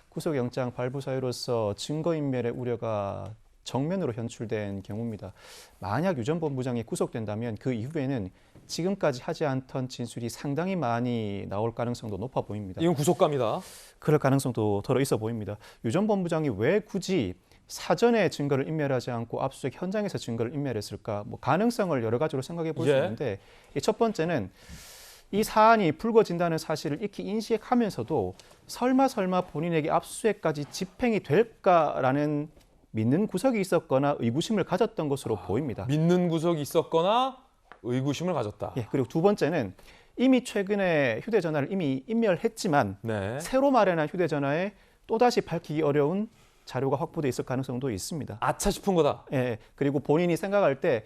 구속영장 발부 사유로서 증거인멸의 우려가 정면으로 현출된 경우입니다. 만약 유 전 본부장이 구속된다면 그 이후에는 지금까지 하지 않던 진술이 상당히 많이 나올 가능성도 높아 보입니다. 이건 구속감이다. 그럴 가능성도 더러 있어 보입니다. 유 전 본부장이 왜 굳이 사전에 증거를 인멸하지 않고 압수수색 현장에서 증거를 인멸했을까? 뭐 가능성을 여러 가지로 생각해 볼 수 예. 있는데 첫 번째는 이 사안이 불거진다는 사실을 익히 인식하면서도 설마 본인에게 압수수색까지 집행이 될까라는 믿는 구석이 있었거나 의구심을 가졌던 것으로 보입니다. 믿는 구석이 있었거나 의구심을 가졌다. 예, 그리고 두 번째는 이미 최근에 휴대전화를 이미 인멸했지만 네. 새로 마련한 휴대전화에 또다시 밝히기 어려운 자료가 확보돼 있을 가능성도 있습니다. 아차 싶은 거다. 예, 그리고 본인이 생각할 때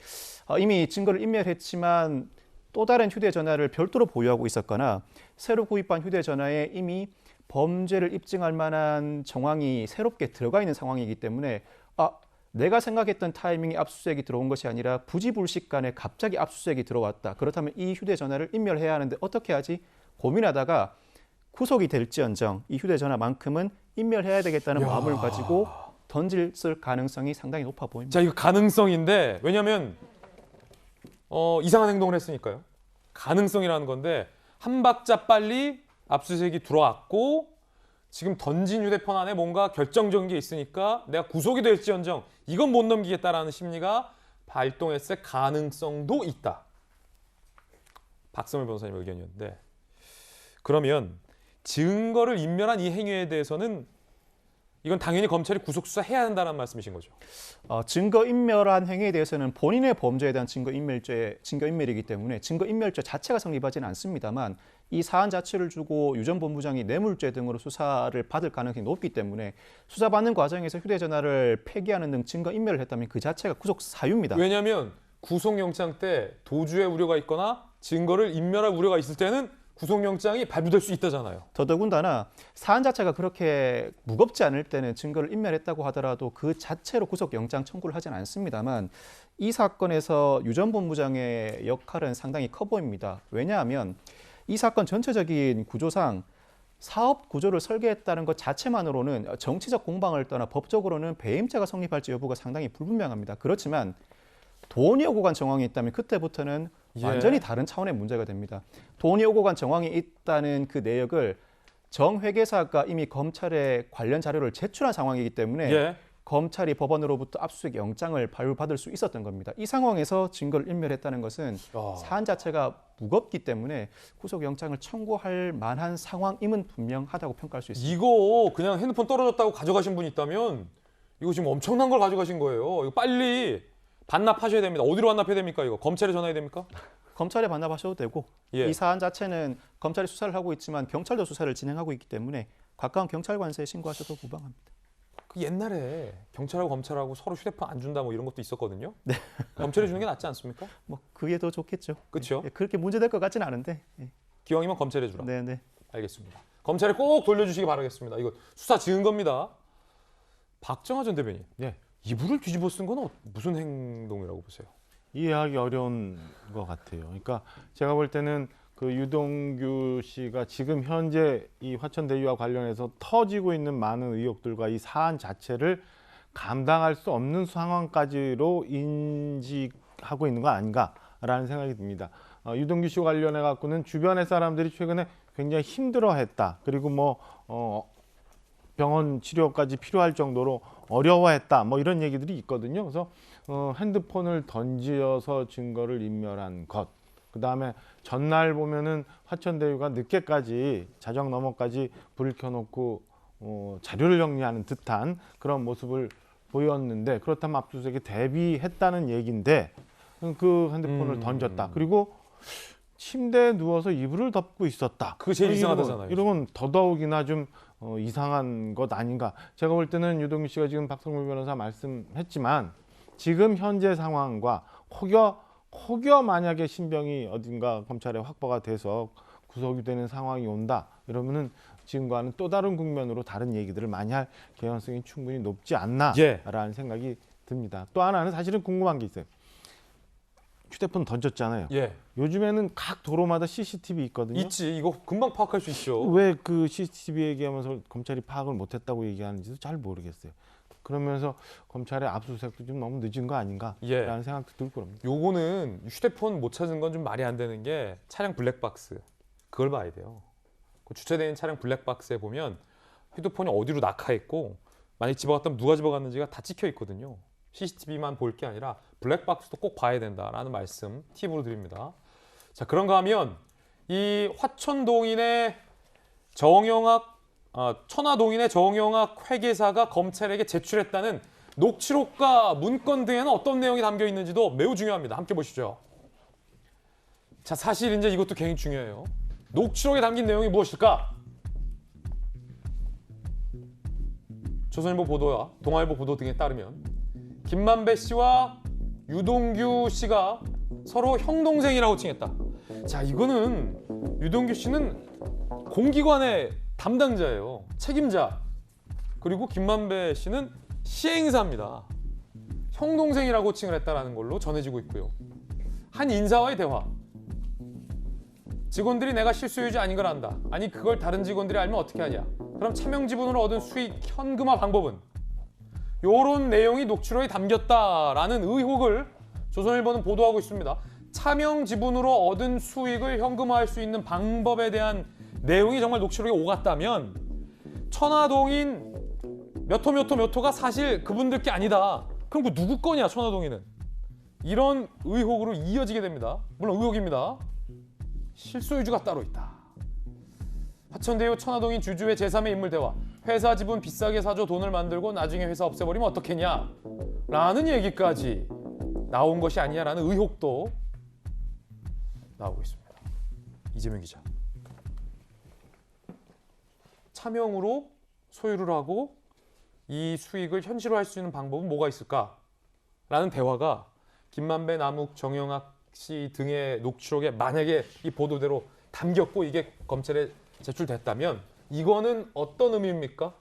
이미 증거를 인멸했지만 또 다른 휴대전화를 별도로 보유하고 있었거나 새로 구입한 휴대전화에 이미 범죄를 입증할 만한 정황이 새롭게 들어가 있는 상황이기 때문에 내가 생각했던 타이밍에 압수수색이 들어온 것이 아니라 부지불식간에 갑자기 압수수색이 들어왔다. 그렇다면 이 휴대전화를 인멸해야 하는데 어떻게 하지? 고민하다가 구속이 될지언정 이 휴대전화만큼은 인멸해야 되겠다는 마음을 가지고 던질을 가능성이 상당히 높아 보입니다. 자, 이거 가능성인데 왜냐하면 이상한 행동을 했으니까요. 가능성이라는 건데 한 박자 빨리 압수수색이 들어왔고 지금 던진 휴대폰 안에 뭔가 결정적인 게 있으니까 내가 구속이 될지언정 이건 못 넘기겠다라는 심리가 발동했을 가능성도 있다. 박성일 변호사님 의견이었는데 그러면 증거를 인멸한 이 행위에 대해서는 이건 당연히 검찰이 구속 수사해야 한다는 말씀이신 거죠. 증거 인멸한 행위에 대해서는 본인의 범죄에 대한 증거 인멸이기 때문에 증거 인멸죄 자체가 성립하지는 않습니다만 이 사안 자체를 두고 유 전 본부장이 뇌물죄 등으로 수사를 받을 가능성이 높기 때문에 수사받는 과정에서 휴대전화를 폐기하는 등 증거 인멸을 했다면 그 자체가 구속 사유입니다. 왜냐하면 구속영장 때 도주의 우려가 있거나 증거를 인멸할 우려가 있을 때는 구속영장이 발부될 수 있다잖아요. 더더군다나 사안 자체가 그렇게 무겁지 않을 때는 증거를 인멸했다고 하더라도 그 자체로 구속영장 청구를 하진 않습니다만 이 사건에서 유 전 본부장의 역할은 상당히 커 보입니다. 왜냐하면 이 사건 전체적인 구조상 사업 구조를 설계했다는 것 자체만으로는 정치적 공방을 떠나 법적으로는 배임죄가 성립할지 여부가 상당히 불분명합니다. 그렇지만 돈이 오고 간 정황이 있다면 그때부터는 완전히 다른 차원의 문제가 됩니다. 돈이 오고 간 정황이 있다는 그 내역을 정 회계사가 이미 검찰에 관련 자료를 제출한 상황이기 때문에 검찰이 법원으로부터 압수수색 영장을 발부받을 수 있었던 겁니다. 이 상황에서 증거를 인멸했다는 것은 사안 자체가 무겁기 때문에 구속영장을 청구할 만한 상황임은 분명하다고 평가할 수 있습니다. 이거 그냥 핸드폰 떨어졌다고 가져가신 분이 있다면 이거 지금 엄청난 걸 가져가신 거예요. 이거 빨리 반납하셔야 됩니다. 어디로 반납해야 됩니까? 이거 검찰에 전화해야 됩니까? 검찰에 반납하셔도 되고 이 사안 자체는 검찰이 수사를 하고 있지만 경찰도 수사를 진행하고 있기 때문에 가까운 경찰관서에 신고하셔도 무방합니다. 그 옛날에 경찰하고 검찰하고 서로 휴대폰 안 준다 뭐 이런 것도 있었거든요. 네. 검찰이 주는 게 낫지 않습니까? 뭐 그게 더 좋겠죠. 그렇죠. 네, 그렇게 문제될 것 같지는 않은데. 기왕이면 검찰에 주라. 네. 알겠습니다. 검찰에 꼭 돌려주시기 바라겠습니다. 이거 수사 지은 겁니다. 박정하 전 대변인. 이불을 뒤집어 쓴 건 무슨 행동이라고 보세요? 이해하기 어려운 것 같아요. 그러니까 제가 볼 때는 그 유동규 씨가 지금 현재 이 화천대유와 관련해서 터지고 있는 많은 의혹들과 이 사안 자체를 감당할 수 없는 상황까지로 인식하고 있는 거 아닌가라는 생각이 듭니다. 유동규 씨와 관련해 갖고는 주변의 사람들이 최근에 굉장히 힘들어했다. 그리고 병원 치료까지 필요할 정도로 어려워했다. 뭐 이런 얘기들이 있거든요. 그래서 핸드폰을 던지어서 증거를 인멸한 것. 그다음에 전날 보면은 화천대유가 늦게까지 자정 넘어까지 불을 켜놓고 자료를 정리하는 듯한 그런 모습을 보였는데 그렇다면 압수수색에 대비했다는 얘기인데 그 핸드폰을 던졌다. 그리고 침대에 누워서 이불을 덮고 있었다. 그게 제일 이상하다잖아요. 이러면 더더욱이나 좀 이상한 것 아닌가. 제가 볼 때는 유동규 씨가 지금 박성일 변호사 말씀했지만 지금 현재 상황과 혹여 만약에 신병이 어딘가 검찰에 확보가 돼서 구속이 되는 상황이 온다. 이러면은 지금과는 또 다른 국면으로 다른 얘기들을 많이 할 개연성이 충분히 높지 않나라는 생각이 듭니다. 또 하나는 사실은 궁금한 게 있어요. 휴대폰 던졌잖아요. 요즘에는 각 도로마다 CCTV 있거든요. 있지. 이거 금방 파악할 수 있죠. 왜 그 CCTV 얘기하면서 검찰이 파악을 못했다고 얘기하는지도 잘 모르겠어요. 그러면서 검찰의 압수수색도 좀 너무 늦은 거 아닌가라는 생각도 들고 그럽니다. 요거는 휴대폰 못 찾은 건 좀 말이 안 되는 게 차량 블랙박스. 그걸 봐야 돼요. 그 주차되어 있는 차량 블랙박스에 보면 휴대폰이 어디로 낙하했고 만약 집어갔다면 누가 집어갔는지가 다 찍혀 있거든요. CCTV만 볼 게 아니라 블랙박스도 꼭 봐야 된다라는 말씀 팁으로 드립니다. 자, 그런가 하면 이 화천동인의 천화동인의 정영학 회계사가 검찰에게 제출했다는 녹취록과 문건 등에는 어떤 내용이 담겨 있는지도 매우 중요합니다. 함께 보시죠. 자, 사실 이제 이것도 굉장히 중요해요. 녹취록에 담긴 내용이 무엇일까? 조선일보 보도와 동아일보 보도 등에 따르면 김만배 씨와 유동규 씨가 서로 형 동생이라고 칭했다. 자, 이거는 유동규 씨는 공기관의 담당자예요. 책임자. 그리고 김만배 씨는 시행사입니다. 형 동생이라고 칭을 했다라는 걸로 전해지고 있고요. 한 인사와의 대화. 직원들이 내가 실소유주 아닌 걸 안다. 아니 그걸 다른 직원들이 알면 어떻게 하냐. 그럼 차명 지분으로 얻은 수익 현금화 방법은? 요런 내용이 녹취록에 담겼다라는 의혹을 조선일보는 보도하고 있습니다. 차명 지분으로 얻은 수익을 현금화할 수 있는 방법에 대한 내용이 정말 녹취록에 오갔다면 천화동인 몇 호가 사실 그분들 게 아니다. 그럼 그 누구 거냐 천화동인은. 이런 의혹으로 이어지게 됩니다. 물론 의혹입니다. 실소유주가 따로 있다. 화천대유 천화동인 주주의 제3의 인물 대화. 회사 지분 비싸게 사줘 돈을 만들고 나중에 회사 없애버리면 어떻겠냐 라는 얘기까지 나온 것이 아니냐라는 의혹도 나오고 있습니다. 이재명 기자. 차명으로 소유를 하고 이 수익을 현실화할 수 있는 방법은 뭐가 있을까? 라는 대화가 김만배, 남욱, 정영학 씨 등의 녹취록에 만약에 이 보도대로 담겼고 이게 검찰에 제출됐다면 이거는 어떤 의미입니까?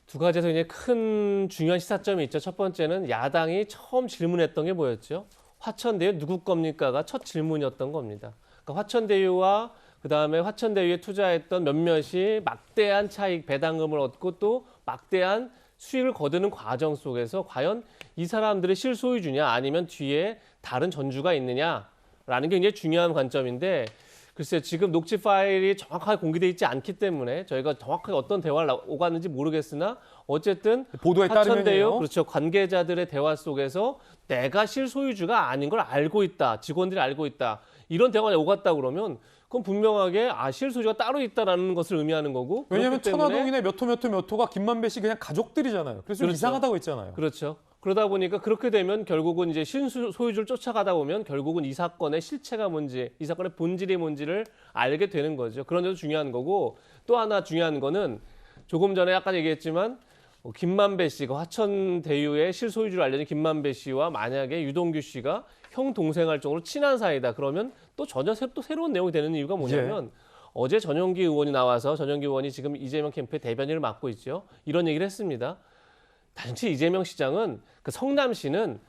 두 가지에서 굉장히 큰 중요한 시사점이 있죠. 첫 번째는 야당이 처음 질문했던 게 뭐였죠? 화천대유 누구 겁니까가 첫 질문이었던 겁니다. 그러니까 화천대유와 그다음에 화천대유에 투자했던 몇몇이 막대한 차익 배당금을 얻고 또 막대한 수익을 거두는 과정 속에서 과연 이 사람들의 실소유주냐 아니면 뒤에 다른 전주가 있느냐라는 게 굉장히 중요한 관점인데 글쎄요, 지금 녹취 파일이 정확하게 공개되어 있지 않기 때문에 저희가 정확하게 어떤 대화를 오갔는지 모르겠으나 어쨌든 보도에 화천대유 따르면요. 그렇죠. 관계자들의 대화 속에서 내가 실소유주가 아닌 걸 알고 있다. 직원들이 알고 있다. 이런 대화가 오갔다 그러면 그건 분명하게 실소유주가 따로 있다라는 것을 의미하는 거고 왜냐하면 그렇기 때문에 천화동인의 몇 호가 김만배 씨 그냥 가족들이잖아요. 그래서 좀 그렇죠. 이상하다고 했잖아요. 그렇죠. 그러다 보니까 그렇게 되면 결국은 이제 실소유주를 쫓아가다 보면 결국은 이 사건의 실체가 뭔지, 이 사건의 본질이 뭔지를 알게 되는 거죠. 그런 점도 중요한 거고 또 하나 중요한 거는 조금 전에 아까 얘기했지만 김만배 씨가 화천대유의 실소유주를 알려진 김만배 씨와 만약에 유동규 씨가 형 동생할 정도로 친한 사이다. 그러면 또 전혀 또 새로운 내용이 되는 이유가 뭐냐면 어제 전용기 의원이 나와서 전용기 의원이 지금 이재명 캠프의 대변인을 맡고 있죠. 이런 얘기를 했습니다. 단지 이재명 시장은 그 성남시는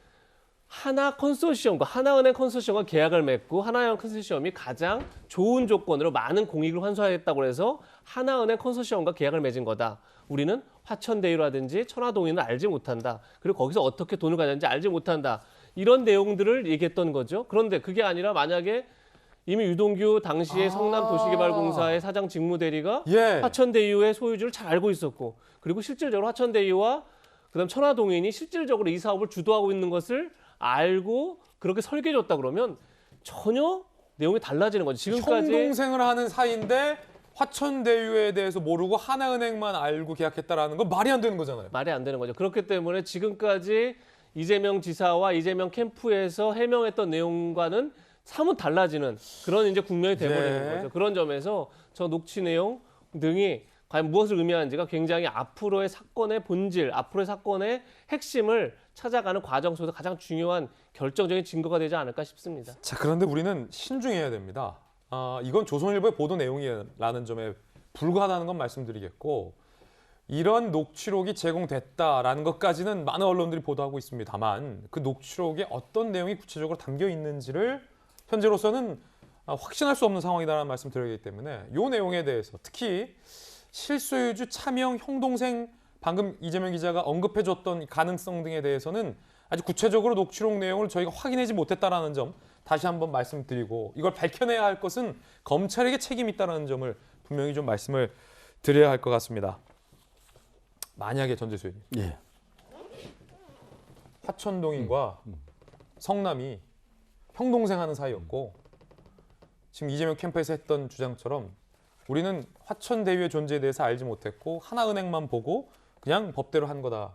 하나 컨소시엄과 하나은행 컨소시엄과 계약을 맺고 하나은행 컨소시엄이 가장 좋은 조건으로 많은 공익을 환수하겠다고 해서 하나은행 컨소시엄과 계약을 맺은 거다. 우리는 화천대유라든지 천화동인을 알지 못한다. 그리고 거기서 어떻게 돈을 가졌는지 알지 못한다. 이런 내용들을 얘기했던 거죠. 그런데 그게 아니라 만약에 이미 유동규 당시의 성남도시개발공사의 사장 직무대리가 화천대유의 소유주를 잘 알고 있었고 그리고 실질적으로 화천대유와 그다음 천화동인이 실질적으로 이 사업을 주도하고 있는 것을 알고 그렇게 설계해줬다 그러면 전혀 내용이 달라지는 거죠. 지금까지 형 동생을 하는 사이인데 화천대유에 대해서 모르고 하나은행만 알고 계약했다라는 건 말이 안 되는 거잖아요. 말이 안 되는 거죠. 그렇기 때문에 지금까지 이재명 지사와 이재명 캠프에서 해명했던 내용과는 사뭇 달라지는 그런 이제 국면이 돼버리는 거죠. 그런 점에서 저 녹취 내용 등이 과연 무엇을 의미하는지가 굉장히 앞으로의 사건의 본질, 앞으로의 사건의 핵심을 찾아가는 과정 속에서 가장 중요한 결정적인 증거가 되지 않을까 싶습니다. 자, 그런데 우리는 신중해야 됩니다. 이건 조선일보의 보도 내용이라는 점에 불과하다는 건 말씀드리겠고 이런 녹취록이 제공됐다라는 것까지는 많은 언론들이 보도하고 있습니다. 다만 그 녹취록에 어떤 내용이 구체적으로 담겨 있는지를 현재로서는 확신할 수 없는 상황이라는 말씀 드리기 때문에 이 내용에 대해서 특히 실소유주 차명 형 동생 방금 이재명 기자가 언급해줬던 가능성 등에 대해서는 아직 구체적으로 녹취록 내용을 저희가 확인하지 못했다라는 점 다시 한번 말씀드리고 이걸 밝혀내야 할 것은 검찰에게 책임이 있다는 점을 분명히 좀 말씀을 드려야 할 것 같습니다. 만약에 전재수님 화천동인과 성남이 형 동생 하는 사이였고 지금 이재명 캠프에서 했던 주장처럼 우리는 화천대유의 존재에 대해서 알지 못했고 하나은행만 보고 그냥 법대로 한 거다.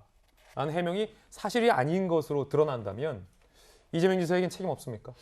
해명이 사실이 아닌 것으로 드러난다면 이재명 지사에겐 책임 없습니까?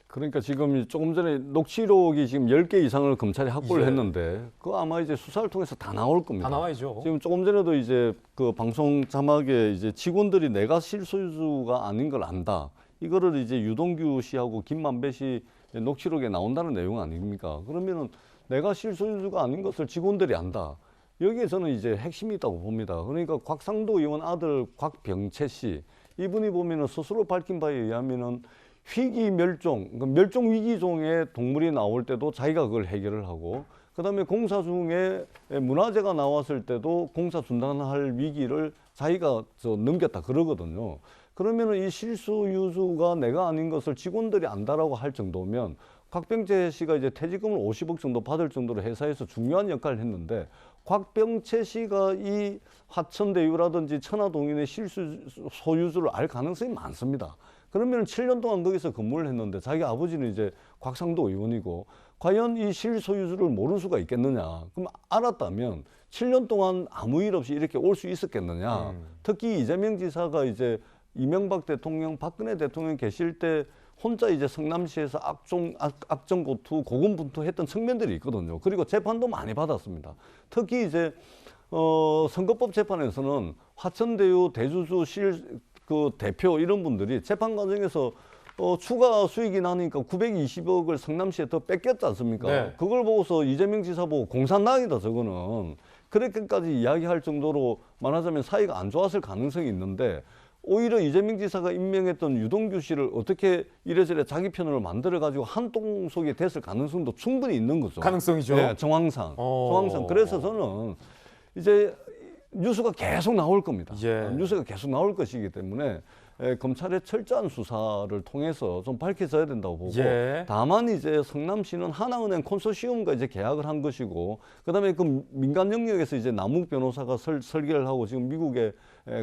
그러니까 지금 조금 전에 녹취록이 지금 10개 이상을 검찰이 확보를 예. 했는데 그거 아마 이제 수사를 통해서 다 나올 겁니다. 다 나와야죠. 지금 조금 전에도 이제 그 방송 자막에 이제 직원들이 내가 실소유주가 아닌 걸 안다. 이거를 이제 유동규 씨하고 김만배 씨 녹취록에 나온다는 내용 아닙니까? 그러면은 내가 실소유주가 아닌 것을 직원들이 안다. 여기에서는 이제 핵심이 있다고 봅니다. 그러니까 곽상도 의원 아들 곽병채 씨 이분이 보면은 스스로 밝힌 바에 의하면은 희귀 멸종, 그러니까 멸종 위기종의 동물이 나올 때도 자기가 그걸 해결을 하고 그다음에 공사 중에 문화재가 나왔을 때도 공사 중단할 위기를 자기가 넘겼다 그러거든요. 그러면은 이 실소유주가 내가 아닌 것을 직원들이 안다라고 할 정도면 곽병채 씨가 이제 퇴직금을 50억 정도 받을 정도로 회사에서 중요한 역할을 했는데 곽병채 씨가 이 화천대유라든지 천화동인의 실소유주를 알 가능성이 많습니다. 그러면 7년 동안 거기서 근무를 했는데 자기 아버지는 이제 곽상도 의원이고 과연 이 실소유주를 모를 수가 있겠느냐. 그럼 알았다면 7년 동안 아무 일 없이 이렇게 올 수 있었겠느냐. 특히 이재명 지사가 이제 이명박 대통령, 박근혜 대통령 계실 때 혼자 이제 성남시에서 악정고투, 고군분투했던 측면들이 있거든요. 그리고 재판도 많이 받았습니다. 특히 이제 선거법 재판에서는 화천대유 대주주 그 대표 이런 분들이 재판 과정에서 추가 수익이 나니까 920억을 성남시에 더 뺏겼지 않습니까? 네. 그걸 보고서 이재명 지사 보고 공산당이다 저거는 그렇게까지 이야기할 정도로 말하자면 사이가 안 좋았을 가능성이 있는데 오히려 이재명 지사가 임명했던 유동규 씨를 어떻게 이래저래 자기 편으로 만들어가지고 한통 속에 됐을 가능성도 충분히 있는 거죠. 가능성이죠. 네, 정황상. 그래서 저는 이제 뉴스가 계속 나올 겁니다. 예. 뉴스가 계속 나올 것이기 때문에 검찰의 철저한 수사를 통해서 좀 밝혀져야 된다고 보고 예. 다만 이제 성남시는 하나은행 콘소시엄과 이제 계약을 한 것이고 그다음에 그 민간 영역에서 이제 남욱 변호사가 설계를 하고 지금 미국에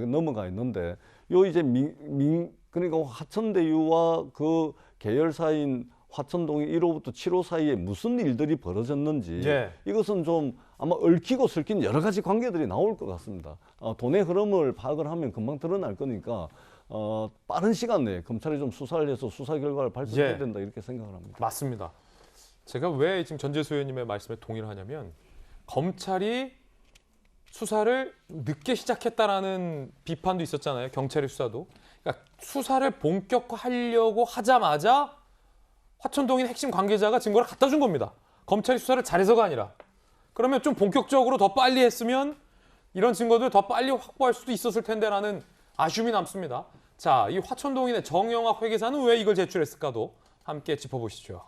넘어가 있는데 요 이제 그러니까 화천대유와 그 계열사인 화천동의 1호부터 7호 사이에 무슨 일들이 벌어졌는지 예. 이것은 좀 아마 얽히고 설킨 여러 가지 관계들이 나올 것 같습니다. 돈의 흐름을 파악을 하면 금방 드러날 거니까 빠른 시간 내에 검찰이 좀 수사를 해서 수사 결과를 발표해야 예. 된다 이렇게 생각을 합니다. 맞습니다. 제가 왜 지금 전재수 의원님의 말씀에 동의를 하냐면 검찰이 수사를 늦게 시작했다라는 비판도 있었잖아요. 경찰의 수사도. 그러니까 수사를 본격화하려고 하자마자 화천동인 핵심 관계자가 증거를 갖다 준 겁니다. 검찰이 수사를 잘해서가 아니라. 그러면 좀 본격적으로 더 빨리 했으면 이런 증거들 더 빨리 확보할 수도 있었을 텐데라는 아쉬움이 남습니다. 자, 이 화천동인의 정영학 회계사는 왜 이걸 제출했을까도 함께 짚어보시죠.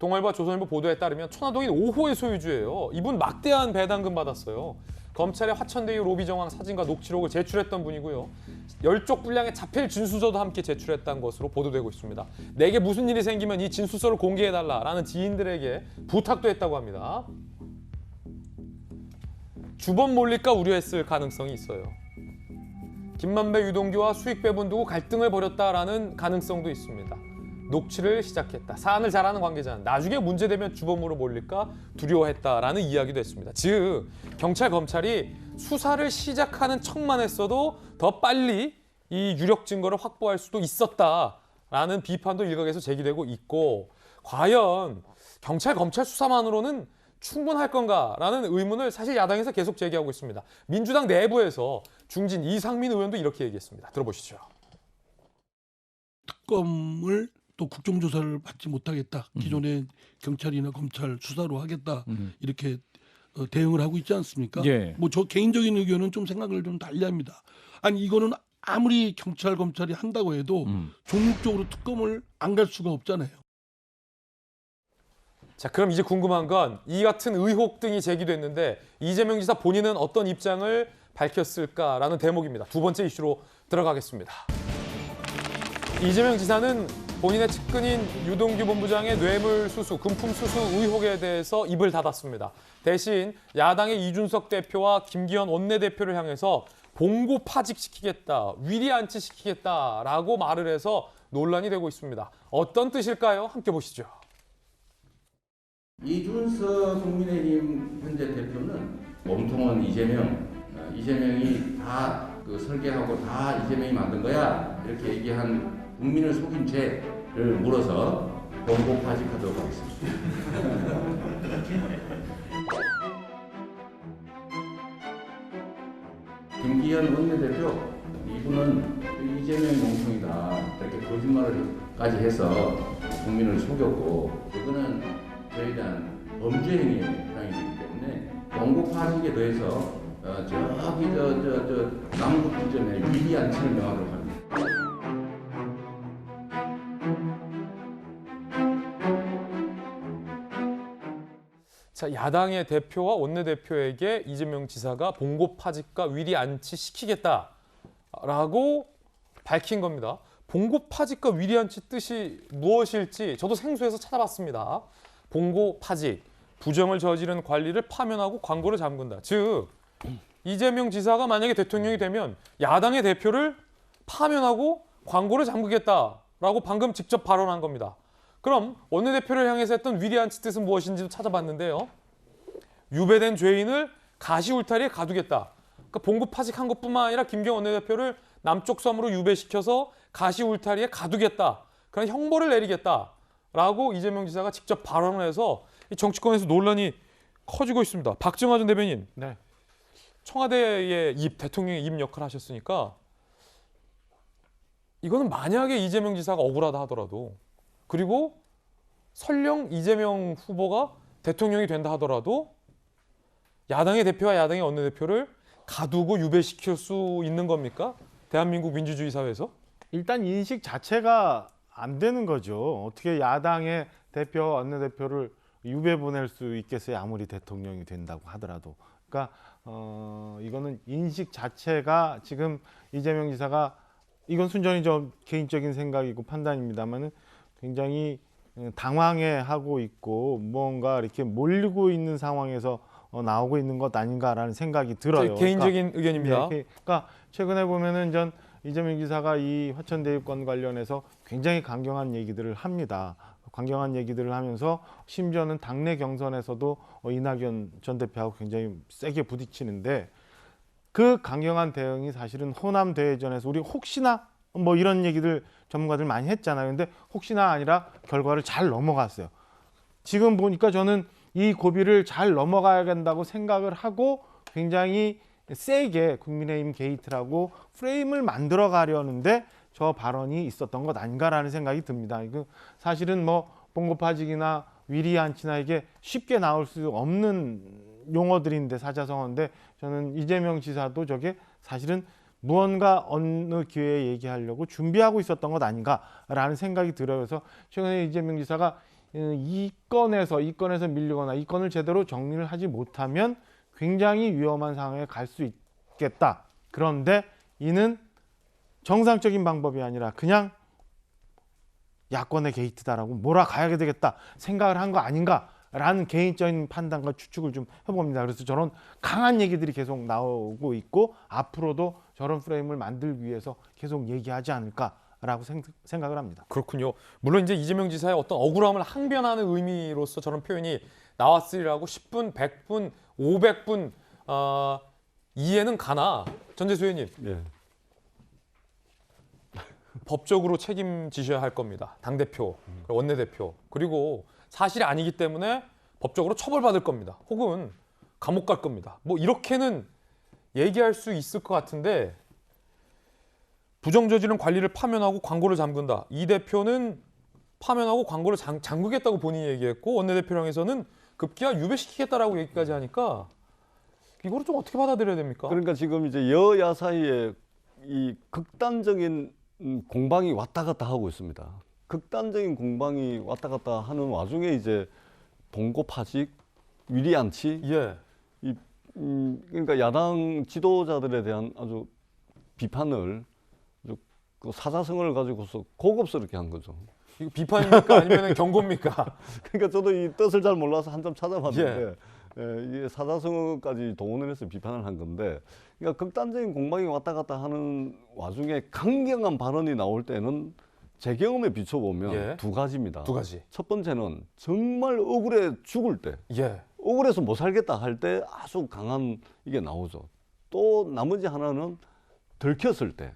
동아일보 조선일보 보도에 따르면 천화동인 5호의 소유주예요. 이분 막대한 배당금 받았어요. 검찰에 화천대유 로비 정황 사진과 녹취록을 제출했던 분이고요. 열쪽 분량의 자필 진술서도 함께 제출했다는 것으로 보도되고 있습니다. 내게 무슨 일이 생기면 이 진술서를 공개해달라라는 지인들에게 부탁도 했다고 합니다. 주범 몰릴까 우려했을 가능성이 있어요. 김만배, 유동규와 수익 배분 두고 갈등을 벌였다라는 가능성도 있습니다. 녹취를 시작했다. 사안을 잘 아는 관계자는 나중에 문제되면 주범으로 몰릴까 두려워했다라는 이야기도 했습니다. 즉 경찰, 검찰이 수사를 시작하는 척만 했어도 더 빨리 이 유력 증거를 확보할 수도 있었다라는 비판도 일각에서 제기되고 있고 과연 경찰, 검찰 수사만으로는 충분할 건가라는 의문을 사실 야당에서 계속 제기하고 있습니다. 민주당 내부에서 중진 이상민 의원도 이렇게 얘기했습니다. 들어보시죠. 특검을 또 국정조사를 받지 못하겠다. 기존의 경찰이나 검찰 수사로 하겠다. 이렇게 대응을 하고 있지 않습니까? 예. 뭐 저 개인적인 의견은 좀 생각을 좀 달리합니다. 아니 이거는 아무리 경찰 검찰이 한다고 해도 종목적으로 특검을 안 갈 수가 없잖아요. 자, 그럼 이제 궁금한 건 이 같은 의혹 등이 제기됐는데 이재명 지사 본인은 어떤 입장을 밝혔을까라는 대목입니다. 두 번째 이슈로 들어가겠습니다. 이재명 지사는 본인의 측근인 유동규 본부장의 뇌물수수, 금품수수 의혹에 대해서 입을 닫았습니다. 대신 야당의 이준석 대표와 김기현 원내대표를 향해서 봉고 파직시키겠다, 위리 안치시키겠다라고 말을 해서 논란이 되고 있습니다. 어떤 뜻일까요? 함께 보시죠. 이준석 국민의힘 현재 대표는 몸통은 이재명이 다 그 설계하고 다 이재명이 만든 거야 이렇게 얘기한 국민을 속인 죄를 물어서 번복파직하도록 하겠습니다. 김기현 원내대표 이분은 이재명 몽통이다 이렇게 거짓말을까지 해서 국민을 속였고 이거는 저에 대한 범죄 행위에 해당이 되기 때문에 번복파직에 더해서 저기 남북 기전에 위리한 친을 명하도록 합니다. 자, 야당의 대표와 원내대표에게 이재명 지사가 봉고파직과 위리안치 시키겠다라고 밝힌 겁니다. 봉고파직과 위리안치 뜻이 무엇일지 저도 생소해서 찾아봤습니다. 봉고파직, 부정을 저지른 관리를 파면하고 광고를 잠근다. 즉 이재명 지사가 만약에 대통령이 되면 야당의 대표를 파면하고 광고를 잠그겠다라고 방금 직접 발언한 겁니다. 그럼 원내대표를 향해서 했던 위리안치 뜻은 무엇인지도 찾아봤는데요. 유배된 죄인을 가시울타리에 가두겠다. 그러니까 봉고파직한 것뿐만 아니라 김경원 원내대표를 남쪽 섬으로 유배시켜서 가시울타리에 가두겠다. 그런 형벌을 내리겠다라고 이재명 지사가 직접 발언을 해서 이 정치권에서 논란이 커지고 있습니다. 박정하 전 대변인. 네. 청와대의 대통령의 입 역할을 하셨으니까 이거는 만약에 이재명 지사가 억울하다 하더라도 그리고 설령 이재명 후보가 대통령이 된다 하더라도 야당의 대표와 야당의 원내대표를 가두고 유배시킬 수 있는 겁니까? 대한민국 민주주의 사회에서? 일단 인식 자체가 안 되는 거죠. 어떻게 야당의 대표와 원내대표를 유배 보낼 수 있겠어요? 아무리 대통령이 된다고 하더라도. 그러니까 이거는 인식 자체가 지금 이재명 지사가 이건 순전히 좀 개인적인 생각이고 판단입니다만은 굉장히 당황해하고 있고 뭔가 이렇게 몰리고 있는 상황에서 나오고 있는 것 아닌가라는 생각이 들어요. 개인적인 의견입니다. 네, 그러니까 최근에 보면은 전 이재명 지사가 이 화천 대유권 관련해서 굉장히 강경한 얘기들을 합니다. 강경한 얘기들을 하면서 심지어는 당내 경선에서도 이낙연 전 대표하고 굉장히 세게 부딪히는데 그 강경한 대응이 사실은 호남 대회전에서 우리 혹시나 뭐 이런 얘기들 전문가들 많이 했잖아요. 근데 혹시나 아니라 결과를 잘 넘어갔어요. 지금 보니까 저는 이 고비를 잘 넘어가야 된다고 생각을 하고 굉장히 세게 국민의힘 게이트라고 프레임을 만들어 가려는데 저 발언이 있었던 것 아닌가라는 생각이 듭니다. 이거 사실은 뭐 봉고파직이나 위리안치나 이게 쉽게 나올 수 없는 용어들인데 사자성어인데 저는 이재명 지사도 저게 사실은 무언가 어느 기회에 얘기하려고 준비하고 있었던 것 아닌가라는 생각이 들어요. 그래서 최근에 이재명 지사가 이 건에서 밀리거나 이 건을 제대로 정리를 하지 못하면 굉장히 위험한 상황에 갈 수 있겠다. 그런데 이는 정상적인 방법이 아니라 그냥 야권의 게이트다라고 몰아가야 되겠다 생각을 한 거 아닌가라는 개인적인 판단과 추측을 좀 해봅니다. 그래서 저런 강한 얘기들이 계속 나오고 있고 앞으로도 저런 프레임을 만들기 위해서 계속 얘기하지 않을까라고 생각을 합니다. 그렇군요. 물론 이제 이재명 지사의 어떤 억울함을 항변하는 의미로서 저런 표현이 나왔으리라고 10분, 100분, 500분 이해는 가나 전재수 의원님. 네. 법적으로 책임지셔야 할 겁니다. 당대표, 원내대표. 그리고 사실이 아니기 때문에 법적으로 처벌받을 겁니다. 혹은 감옥 갈 겁니다. 뭐 이렇게는 얘기할 수 있을 것 같은데 부정 저지른 관리를 파면하고 광고를 잠근다. 이 대표는 파면하고 광고를 잠그겠다고 본인이 얘기했고 원내대표를 향해서는 급기야 유배시키겠다라고 얘기까지 하니까 이거를 좀 어떻게 받아들여야 됩니까? 그러니까 지금 이제 여야 사이에 이 극단적인 공방이 왔다 갔다 하고 있습니다. 극단적인 공방이 왔다 갔다 하는 와중에 이제 봉고파직, 위리안치, 예. 그러니까 야당 지도자들에 대한 아주 비판을 아주 그 사자성어를 가지고서 고급스럽게 한 거죠. 이거 비판입니까? 아니면 경고입니까? 그러니까 저도 이 뜻을 잘 몰라서 한참 찾아봤는데 이게 사자성어까지 동원을 해서 비판을 한 건데 그러니까 극단적인 공방이 왔다 갔다 하는 와중에 강경한 발언이 나올 때는 제 경험에 비춰보면 두 가지입니다. 두 가지. 첫 번째는 정말 억울해 죽을 때 억울해서 못 살겠다 할 때 아주 강한 이게 나오죠. 또 나머지 하나는 들켰을 때.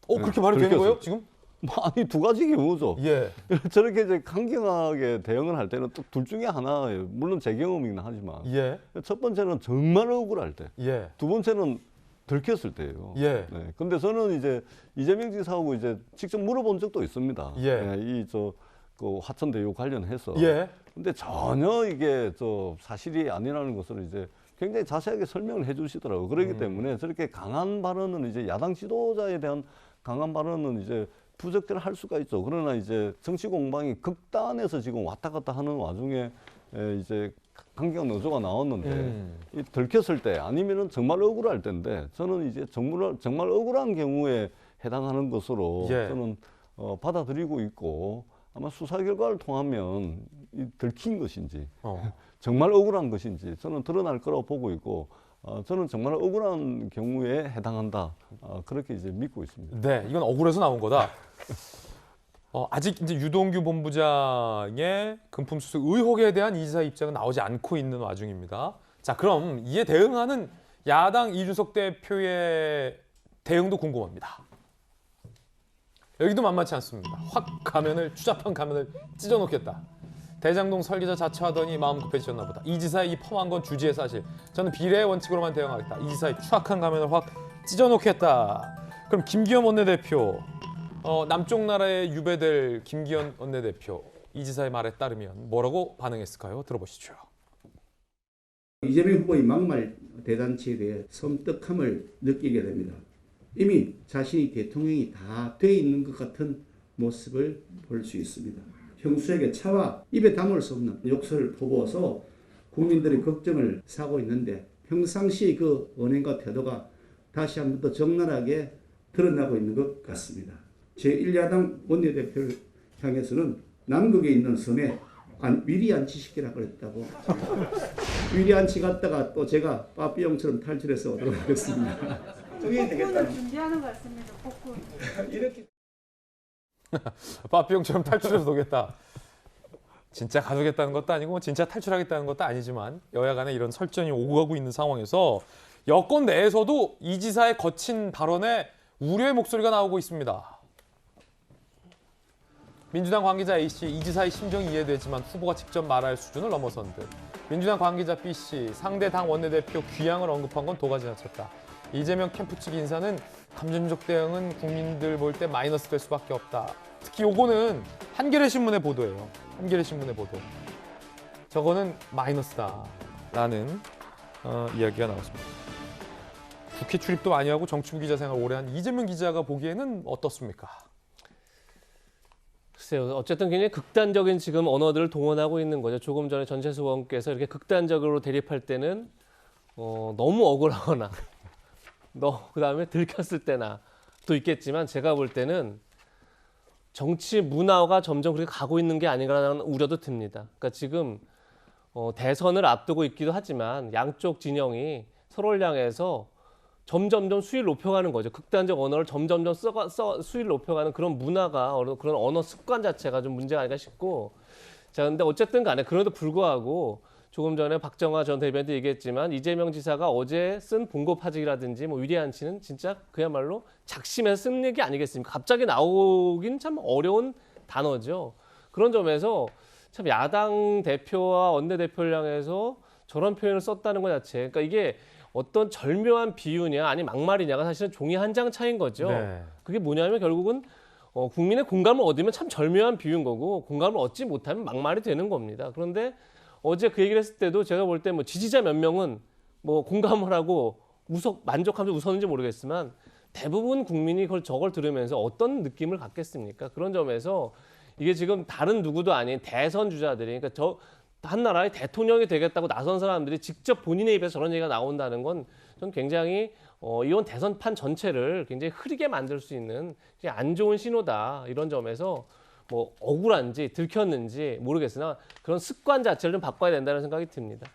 그렇게 말이 되는 들켰을 거예요, 때. 지금? 뭐 아니 두 가지 경우죠. 예. 저렇게 이제 강경하게 대응을 할 때는 또 둘 중에 하나예요. 물론 제 경험이긴 하지만 예. 첫 번째는 정말 억울할 때, 예. 두 번째는 들켰을 때예요. 예. 네. 근데 저는 이제 이재명 지사하고 이제 직접 물어본 적도 있습니다. 예. 네, 그 화천대유 관련해서. 예. 근데 전혀 이게 사실이 아니라는 것을 이제 굉장히 자세하게 설명을 해주시더라고요. 그렇기 때문에 저렇게 강한 발언은 이제 야당 지도자에 대한 강한 발언은 이제 부적절할 할 수가 있죠. 그러나 이제 정치 공방이 극단에서 지금 왔다 갔다 하는 와중에 이제 강경 노조가 나왔는데 이 들켰을 때 아니면은 정말 억울할 때인데 저는 이제 정말 억울한 경우에 해당하는 것으로 예. 저는 받아들이고 있고 아마 수사 결과를 통하면 이 들킨 것인지 정말 억울한 것인지 저는 드러날 거라고 보고 있고 저는 정말 억울한 경우에 해당한다 그렇게 이제 믿고 있습니다. 네, 이건 억울해서 나온 거다. 아직 이제 유동규 본부장의 금품 수수 의혹에 대한 이 지사 입장은 나오지 않고 있는 와중입니다. 자, 그럼 이에 대응하는 야당 이준석 대표의 대응도 궁금합니다. 여기도 만만치 않습니다. 확 추잡한 가면을 찢어놓겠다. 대장동 설계자 자처하더니 마음 급해지셨나 보다. 이 지사의 이 펌한 건 주지의 사실. 저는 비례의 원칙으로만 대응하겠다. 이 지사의 추악한 가면을 확 찢어놓겠다. 그럼 김기현 원내대표, 남쪽 나라에 유배될 김기현 원내대표, 이 지사의 말에 따르면 뭐라고 반응했을까요? 들어보시죠. 이재명 후보의 막말 대잔치에 대해 섬뜩함을 느끼게 됩니다. 이미 자신이 대통령이 다 돼 있는 것 같은 모습을 볼 수 있습니다. 형수에게 차와 입에 담을 수 없는 욕설을 퍼부어서 국민들의 걱정을 사고 있는데 평상시 그 언행과 태도가 다시 한 번 더 적나라하게 드러나고 있는 것 같습니다. 제1야당 원내대표를 향해서는 남극에 있는 섬에 위리 안치시키라고 그랬다고. 위리 안치 갔다가 또 제가 빠삐용처럼 탈출해서 오도록 하겠습니다. 복군을 준비하는 것 같습니다. 복군. 이렇게 빠삐용처럼 탈출해서 오겠다. 진짜 가두겠다는 것도 아니고 진짜 탈출하겠다는 것도 아니지만 여야 간에 이런 설전이 오고 가고 있는 상황에서 여권 내에서도 이 지사의 거친 발언에 우려의 목소리가 나오고 있습니다. 민주당 관계자 A씨, 이 지사의 심정이 이해되지만 후보가 직접 말할 수준을 넘어선 듯. 민주당 관계자 B씨, 상대 당 원내대표 귀향을 언급한 건 도가 지나쳤다. 이재명 캠프 측 인사는 감정적 대응은 국민들 볼 때 마이너스 될 수밖에 없다. 특히 요거는 한겨레 신문의 보도예요. 한겨레 신문의 보도. 저거는 마이너스다라는 이야기가 나왔습니다. 국회 출입도 많이 하고 정치부 기자 생활 오래 한 이재명 기자가 보기에는 어떻습니까? 글쎄요. 어쨌든 굉장히 극단적인 지금 언어들을 동원하고 있는 거죠. 조금 전에 전재수 의원께서 이렇게 극단적으로 대립할 때는 너무 억울하거나 그다음에 들켰을 때나 또 있겠지만 제가 볼 때는 정치 문화가 점점 그렇게 가고 있는 게 아닌가라는 우려도 듭니다. 그러니까 지금 대선을 앞두고 있기도 하지만 양쪽 진영이 서로를 향해서 점점점 수위를 높여가는 거죠. 극단적 언어를 점점점 수위를 높여가는 그런 문화가 그런 언어 습관 자체가 좀 문제가 아닐까 싶고 자 근데 어쨌든 간에 그럼에도 불구하고 조금 전에 박정화 전 대변인도 얘기했지만 이재명 지사가 어제 쓴 봉고파직이라든지 뭐 위리안치는 진짜 그야말로 작심해서 쓴 얘기 아니겠습니까? 갑자기 나오긴 참 어려운 단어죠. 그런 점에서 참 야당 대표와 원내대표를 향해서 저런 표현을 썼다는 것 자체 그러니까 이게 어떤 절묘한 비유냐 아니 막말이냐가 사실은 종이 한 장 차이인 거죠. 네. 그게 뭐냐면 결국은 국민의 공감을 얻으면 참 절묘한 비유인 거고 공감을 얻지 못하면 막말이 되는 겁니다. 그런데 어제 그 얘기를 했을 때도 제가 볼 때 뭐 지지자 몇 명은 뭐 공감을 하고 만족하면서 웃었는지 모르겠지만 대부분 국민이 저걸 들으면서 어떤 느낌을 갖겠습니까? 그런 점에서 이게 지금 다른 누구도 아닌 대선 주자들이 그러니까 한 나라의 대통령이 되겠다고 나선 사람들이 직접 본인의 입에서 저런 얘기가 나온다는 건 전 굉장히 이번 대선판 전체를 굉장히 흐리게 만들 수 있는 안 좋은 신호다. 이런 점에서 뭐 억울한지 들켰는지 모르겠으나 그런 습관 자체를 좀 바꿔야 된다는 생각이 듭니다.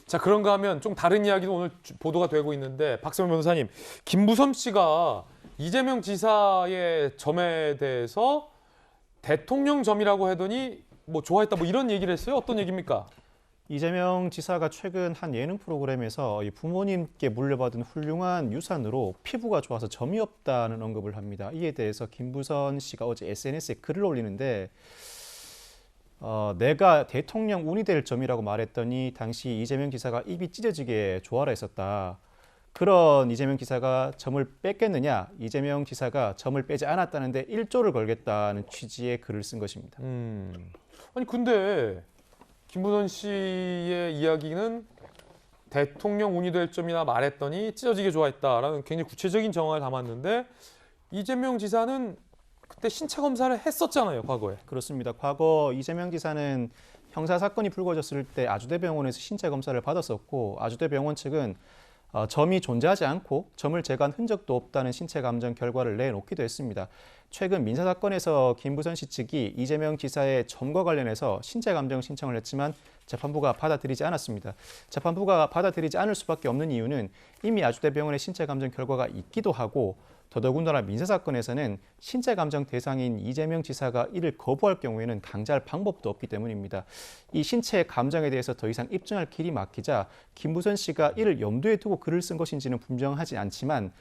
자, 그런가 하면 좀 다른 이야기도 오늘 보도가 되고 있는데 박세훈 변호사님, 김부섬 씨가 이재명 지사의 점에 대해서 대통령 점이라고 하더니 뭐 좋아했다 뭐 이런 얘기를 했어요. 어떤 얘기입니까? 이재명 지사가 최근 한 예능 프로그램에서 이 부모님께 물려받은 훌륭한 유산으로 피부가 좋아서 점이 없다는 언급을 합니다. 이에 대해서 김부선 씨가 어제 SNS에 글을 올리는데 내가 대통령 운이 될 점이라고 말했더니 당시 이재명 지사가 입이 찢어지게 조아라 했었다. 그런 이재명 지사가 점을 뺐겠느냐? 이재명 지사가 점을 빼지 않았다는데 1조를 걸겠다는 취지의 글을 쓴 것입니다. 아니 근데 김부선 씨의 이야기는 대통령 운이 될 점이나 말했더니 찢어지게 좋아했다라는 굉장히 구체적인 정황을 담았는데 이재명 지사는 그때 신체 검사를 했었잖아요, 과거에. 그렇습니다. 과거 이재명 지사는 형사 사건이 불거졌을 때 아주대병원에서 신체 검사를 받았었고 아주대병원 측은 점이 존재하지 않고 점을 제거한 흔적도 없다는 신체 감정 결과를 내놓기도 했습니다. 최근 민사 사건에서 김부선 씨 측이 이재명 지사의 점과 관련해서 신체 감정 신청을 했지만 재판부가 받아들이지 않았습니다. 재판부가 받아들이지 않을 수밖에 없는 이유는 이미 아주대병원의 신체 감정 결과가 있기도 하고 더더군다나 민사 사건에서는 신체 감정 대상인 이재명 지사가 이를 거부할 경우에는 강제할 방법도 없기 때문입니다. 이 신체 감정에 대해서 더 이상 입증할 길이 막히자 김부선 씨가 이를 염두에 두고 글을 쓴 것인지는 분명하지 않지만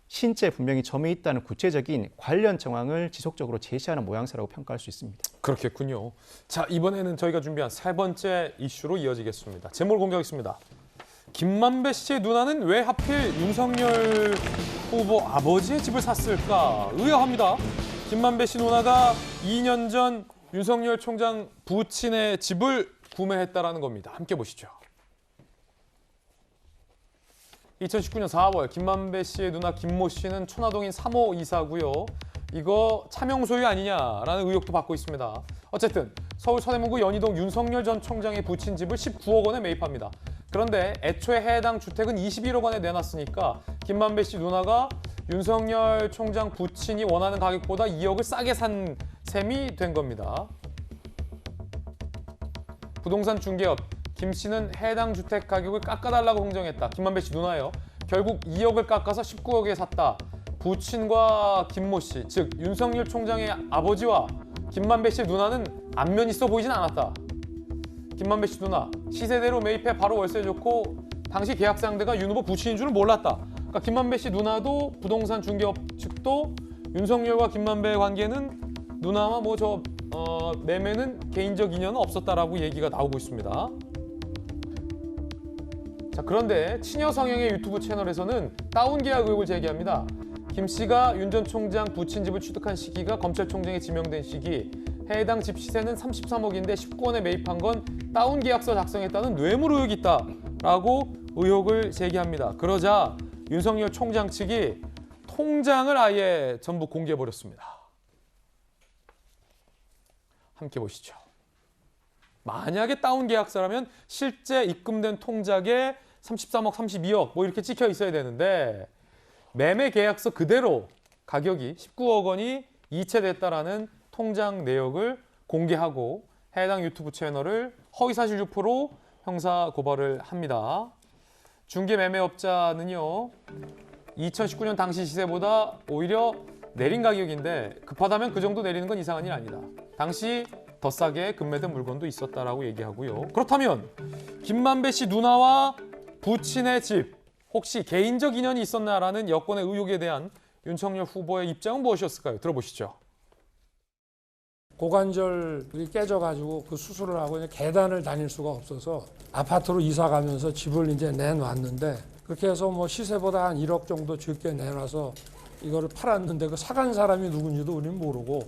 신체 분명히 점이 있다는 구체적인 관련 정황을 지속적으로 제시하는 모양새라고 평가할 수 있습니다. 그렇겠군요. 자, 이번에는 저희가 준비한 세 번째 이슈로 이어지겠습니다. 제목을 공개하겠습니다. 김만배 씨의 누나는 왜 하필 윤석열 후보 아버지의 집을 샀을까 의아합니다. 김만배 씨 누나가 2년 전 윤석열 총장 부친의 집을 구매했다라는 겁니다. 함께 보시죠. 2019년 4월 김만배 씨의 누나 김모 씨는 천화동인 3호 이사고요. 이거 차명 소유 아니냐라는 의혹도 받고 있습니다. 어쨌든 서울 서대문구 연희동 윤석열 전 총장의 부친 집을 19억 원에 매입합니다. 그런데 애초에 해당 주택은 21억 원에 내놨으니까 김만배 씨 누나가 윤석열 총장 부친이 원하는 가격보다 2억을 싸게 산 셈이 된 겁니다. 부동산 중개업 김 씨는 해당 주택 가격을 깎아달라고 흥정했다. 김만배 씨 누나요. 결국 2억을 깎아서 19억에 샀다. 부친과 김모 씨, 즉 윤석열 총장의 아버지와 김만배 씨 누나는 안면 있어 보이진 않았다. 김만배 씨 누나, 시세대로 매입해 바로 월세 줬고 당시 계약 상대가 윤 후보 부친인 줄은 몰랐다. 그러니까 김만배 씨 누나도 부동산 중개업 측도 윤석열과 김만배의 관계는 누나와 매매는 개인적 인연은 없었다라고 얘기가 나오고 있습니다. 자, 그런데 친여 성향의 유튜브 채널에서는 다운 계약 의혹을 제기합니다. 김 씨가 윤 전 총장 부친 집을 취득한 시기가 검찰총장에 지명된 시기, 해당 집 시세는 33억인데 19억에 매입한 건 다운 계약서 작성했다는 뇌물 의혹이 있다라고 의혹을 제기합니다. 그러자 윤석열 총장 측이 통장을 아예 전부 공개해버렸습니다. 함께 보시죠. 만약에 다운 계약서라면 실제 입금된 통장에 33억, 32억 뭐 이렇게 찍혀 있어야 되는데 매매 계약서 그대로 가격이 19억 원이 이체됐다라는 통장 내역을 공개하고 해당 유튜브 채널을 허위사실 유포로 형사 고발을 합니다. 중개매매업자는요. 2019년 당시 시세보다 오히려 내린 가격인데 급하다면 그 정도 내리는 건 이상한 일 아니다. 당시 더 싸게 급매된 물건도 있었다라고 얘기하고요. 그렇다면 김만배 씨 누나와 부친의 집 혹시 개인적 인연이 있었나라는 여권의 의혹에 대한 윤석열 후보의 입장은 무엇이었을까요? 들어보시죠. 고관절이 깨져가지고 그 수술을 하고 이제 계단을 다닐 수가 없어서 아파트로 이사 가면서 집을 이제 내놨는데 그렇게 해서 뭐 시세보다 한 1억 정도 적게 내놔서 이거를 팔았는데 그 사간 사람이 누군지도 우리는 모르고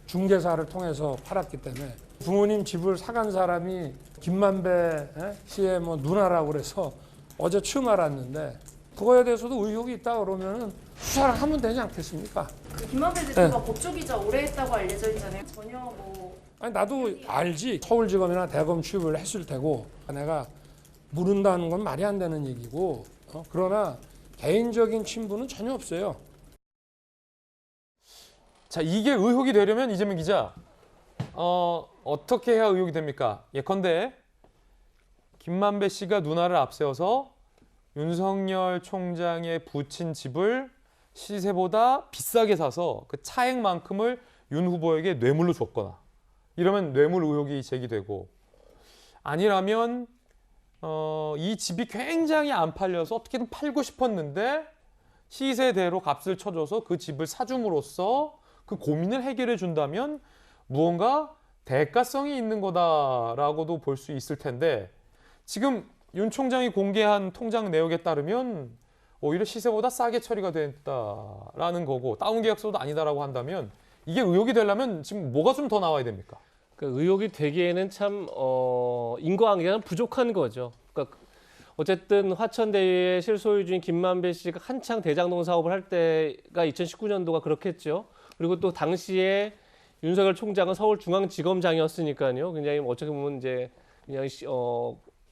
중개사를 통해서 팔았기 때문에 부모님 집을 사간 사람이 김만배 씨의 뭐 누나라고 그래서 어제 처음 알았는데 그거에 대해서도 의혹이 있다 그러면 수사를 하면 되지 않겠습니까? 그 김만배 대표가 법조기자 오래 했다고 알려져 있잖아요. 전혀 뭐 아니 나도 알지. 서울지검이나 대검 취급을 했을 테고 내가 모른다는 건 말이 안 되는 얘기고 그러나 개인적인 친분은 전혀 없어요. 자, 이게 의혹이 되려면 이재명 기자 어떻게 해야 의혹이 됩니까? 예컨대 김만배 씨가 누나를 앞세워서 윤석열 총장의 부친 집을 시세보다 비싸게 사서 그 차액만큼을 윤 후보에게 뇌물로 줬거나 이러면 뇌물 의혹이 제기되고 아니라면 이 집이 굉장히 안 팔려서 어떻게든 팔고 싶었는데 시세대로 값을 쳐줘서 그 집을 사줌으로써 그 고민을 해결해 준다면 무언가 대가성이 있는 거다라고도 볼 수 있을 텐데 지금 윤 총장이 공개한 통장 내역에 따르면 오히려 시세보다 싸게 처리가 됐다라는 거고 다운 계약서도 아니다라고 한다면 이게 의혹이 되려면 지금 뭐가 좀 더 나와야 됩니까? 그 의혹이 되기에는 참 인과관계가 부족한 거죠. 그러니까 어쨌든 화천대유의 실소유주인 김만배 씨가 한창 대장동 사업을 할 때가 2019년도가 그렇겠죠. 그리고 또 당시에 윤석열 총장은 서울중앙지검장이었으니까요. 굉장히 어떻게 보면 이제 그냥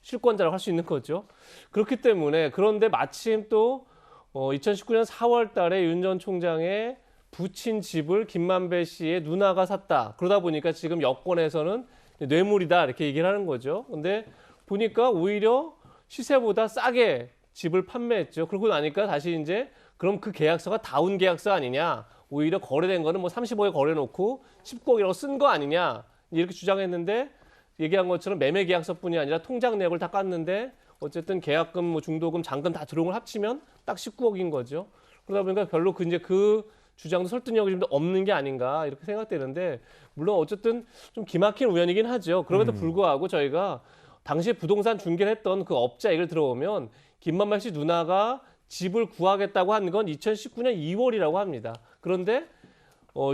실권자라고 할 수 있는 거죠. 그렇기 때문에 그런데 마침 또 2019년 4월 달에 윤 전 총장의 부친 집을 김만배 씨의 누나가 샀다. 그러다 보니까 지금 여권에서는 뇌물이다 이렇게 얘기를 하는 거죠. 근데 보니까 오히려 시세보다 싸게 집을 판매했죠. 그러고 나니까 다시 이제 그럼 그 계약서가 다운 계약서 아니냐. 오히려 거래된 거는 뭐 30억에 거래놓고 19억이라고 쓴 거 아니냐. 이렇게 주장했는데 얘기한 것처럼 매매 계약서뿐이 아니라 통장 내역을 다 깠는데 어쨌든 계약금, 뭐 중도금, 잔금 다 들어온 걸 합치면 딱 19억인 거죠. 그러다 보니까 별로 그 주장도 설득력이 좀 더 없는 게 아닌가 이렇게 생각되는데 물론 어쨌든 좀 기막힌 우연이긴 하죠. 그럼에도 불구하고 저희가 당시에 부동산 중개를 했던 그 업자 얘기를 들어보면 김만배 씨 누나가 집을 구하겠다고 한 건 2019년 2월이라고 합니다. 그런데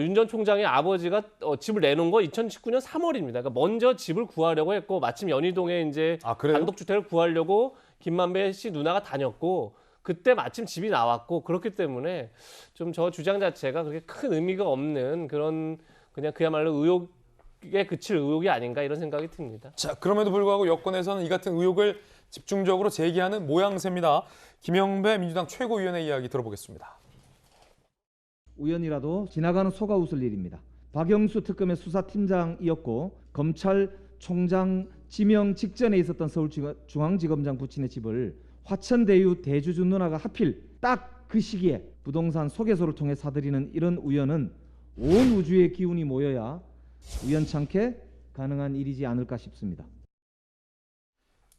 윤 전 총장의 아버지가 집을 내놓은 거 2019년 3월입니다. 그러니까 먼저 집을 구하려고 했고 마침 연희동에 이제 단독주택을 구하려고 김만배 씨 누나가 다녔고 그때 마침 집이 나왔고 그렇기 때문에 좀 저 주장 자체가 그렇게 큰 의미가 없는 그런 그냥 그야말로 의혹에 그칠 의혹이 아닌가 이런 생각이 듭니다. 자, 그럼에도 불구하고 여권에서는 이 같은 의혹을 집중적으로 제기하는 모양새입니다. 김영배 민주당 최고위원의 이야기 들어보겠습니다. 우연이라도 지나가는 소가 웃을 일입니다. 박영수 특검의 수사팀장이었고 검찰총장 지명 직전에 있었던 서울중앙지검장 부친의 집을 화천대유 대주주 누나가 하필 딱 그 시기에 부동산 소개소를 통해 사들이는 이런 우연은 온 우주의 기운이 모여야 우연찮게 가능한 일이지 않을까 싶습니다.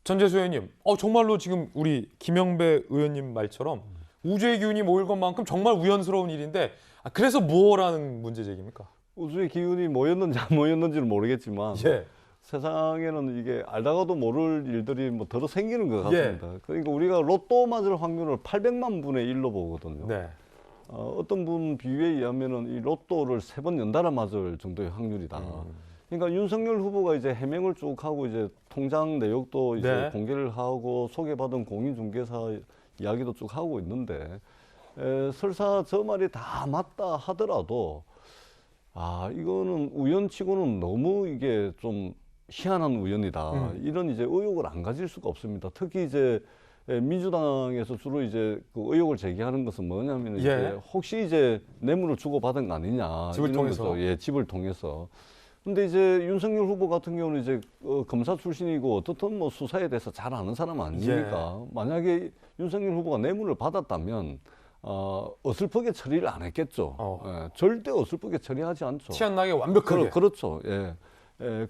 전재수 의원님, 정말로 지금 우리 김영배 의원님 말처럼 우주의 기운이 모일 것만큼 정말 우연스러운 일인데 그래서 뭐라는 문제 제기입니까? 우주의 기운이 모였는지 안 모였는지는 모르겠지만 예. 세상에는 이게 알다가도 모를 일들이 뭐 더러 생기는 것 같습니다. 그러니까 우리가 로또 맞을 확률을 800만 분의 1로 보거든요. 네. 어떤 분 비유에 의하면은 이 로또를 3번 연달아 맞을 정도의 확률이다. 그러니까 윤석열 후보가 이제 해명을 쭉 하고 이제 통장 내역도 이제 공개를 하고 소개받은 공인중개사 이야기도 쭉 하고 있는데 설사 저 말이 다 맞다 하더라도 이거는 우연치고는 너무 이게 좀 희한한 우연이다. 이런 이제 의혹을 안 가질 수가 없습니다. 특히 이제 민주당에서 주로 이제 그 의혹을 제기하는 것은 뭐냐면 이제 혹시 이제 뇌물을 주고 받은 거 아니냐. 집을 통해서. 집을 통해서. 근데 이제 윤석열 후보 같은 경우는 이제 검사 출신이고 어떻든 뭐 수사에 대해서 잘 아는 사람 아닙니까? 만약에 윤석열 후보가 뇌물을 받았다면 어설프게 처리를 안 했겠죠. 절대 어설프게 처리하지 않죠. 티 안 나게 완벽하게. 그렇죠.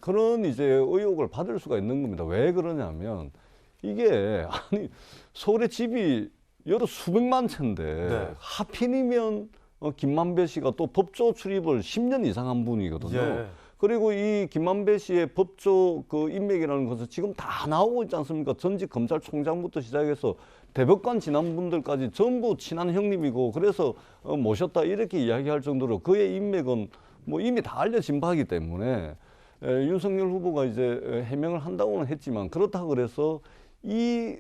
그런 이제 의혹을 받을 수가 있는 겁니다. 왜 그러냐면 이게 서울에 집이 여러 수백만 채인데 하필이면 김만배 씨가 또 법조 출입을 10년 이상 한 분이거든요. 그리고 이 김만배 씨의 법조 그 인맥이라는 것은 지금 다 나오고 있지 않습니까? 전직 검찰총장부터 시작해서 대법관 지난 분들까지 전부 친한 형님이고 그래서 모셨다 이렇게 이야기할 정도로 그의 인맥은 뭐 이미 다 알려진 바이기 때문에 윤석열 후보가 이제 해명을 한다고는 했지만 그렇다고 그래서 이